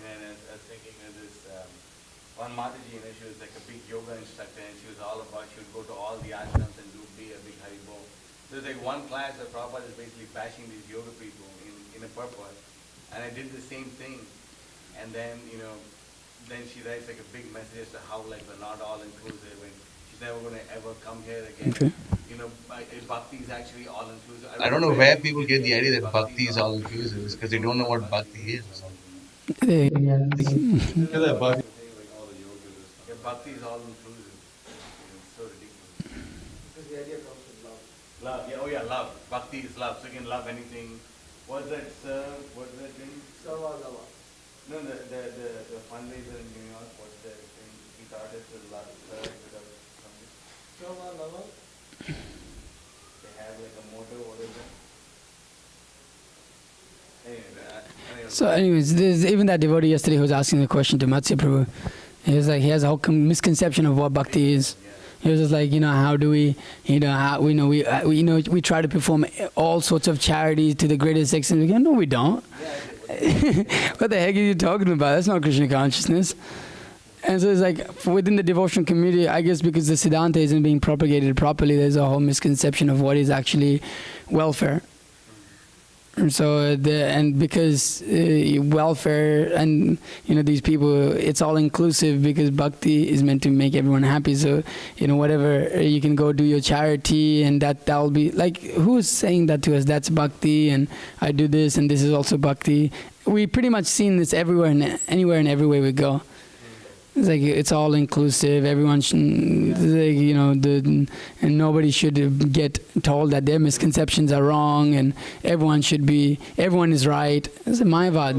And I was thinking of this, one Mataji, she was like a big yoga instructor, and she was all about, she would go to all the ashrams and be a big Haribol. So there's like one class that Prabhupada is basically bashing these yoga people in a purpose, and I did the same thing. And then, then she writes like a big message as to how like we're not all inclusive, and she's never going to ever come here again. Okay. Bhakti is actually all inclusive. I don't know where people get the idea that bhakti is all inclusive, because they don't know what bhakti is. They- Yeah, bhakti is all inclusive. It's so ridiculous. Because the idea comes from love. Love, yeah, oh yeah, love. Bhakti is love, so you can love anything. What's that thing? Sarva Lava. No, the fundraiser in New York, what's that thing? Each artist will love without something. Sarva Lava. They have like a motto, what is it? Anyway. So anyways, there's even that devotee yesterday who was asking the question to Matsya Prabhu. He was like, he has a whole misconception of what bhakti is. He was just like, how do we, we try to perform all sorts of charities to the greatest extent we can. No, we don't. What the heck are you talking about? That's not Krishna consciousness. And so it's like, within the devotional community, I guess because the Siddhanta isn't being propagated properly, there's a whole misconception of what is actually welfare. And so, because welfare and, these people, it's all inclusive because bhakti is meant to make everyone happy. So, whatever, you can go do your charity and that'll be, like, who's saying that to us? That's bhakti, and I do this and this is also bhakti. We pretty much seen this everywhere and anywhere and everywhere we go. It's like, it's all inclusive. Everyone should, and nobody should get told that their misconceptions are wrong, and everyone is right. It's a Mayavad.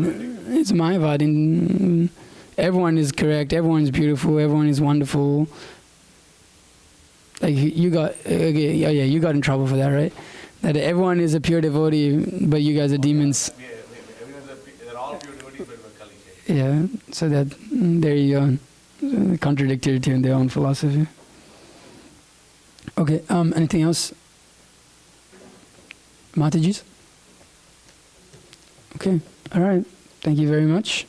It's a Mayavad. And everyone is correct. Everyone is beautiful. Everyone is wonderful. Like you got in trouble for that, right? That everyone is a pure devotee, but you guys are demons. Yeah, they're all pure devotees, but we're Kali. Yeah. So there you go. Contradictory to their own philosophy. Okay, anything else? Matajis? Okay, all right. Thank you very much.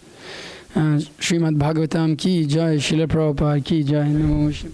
Srimad Bhagavatam ki jai, Srila Prabhupada ki jai. Namo Vishnu.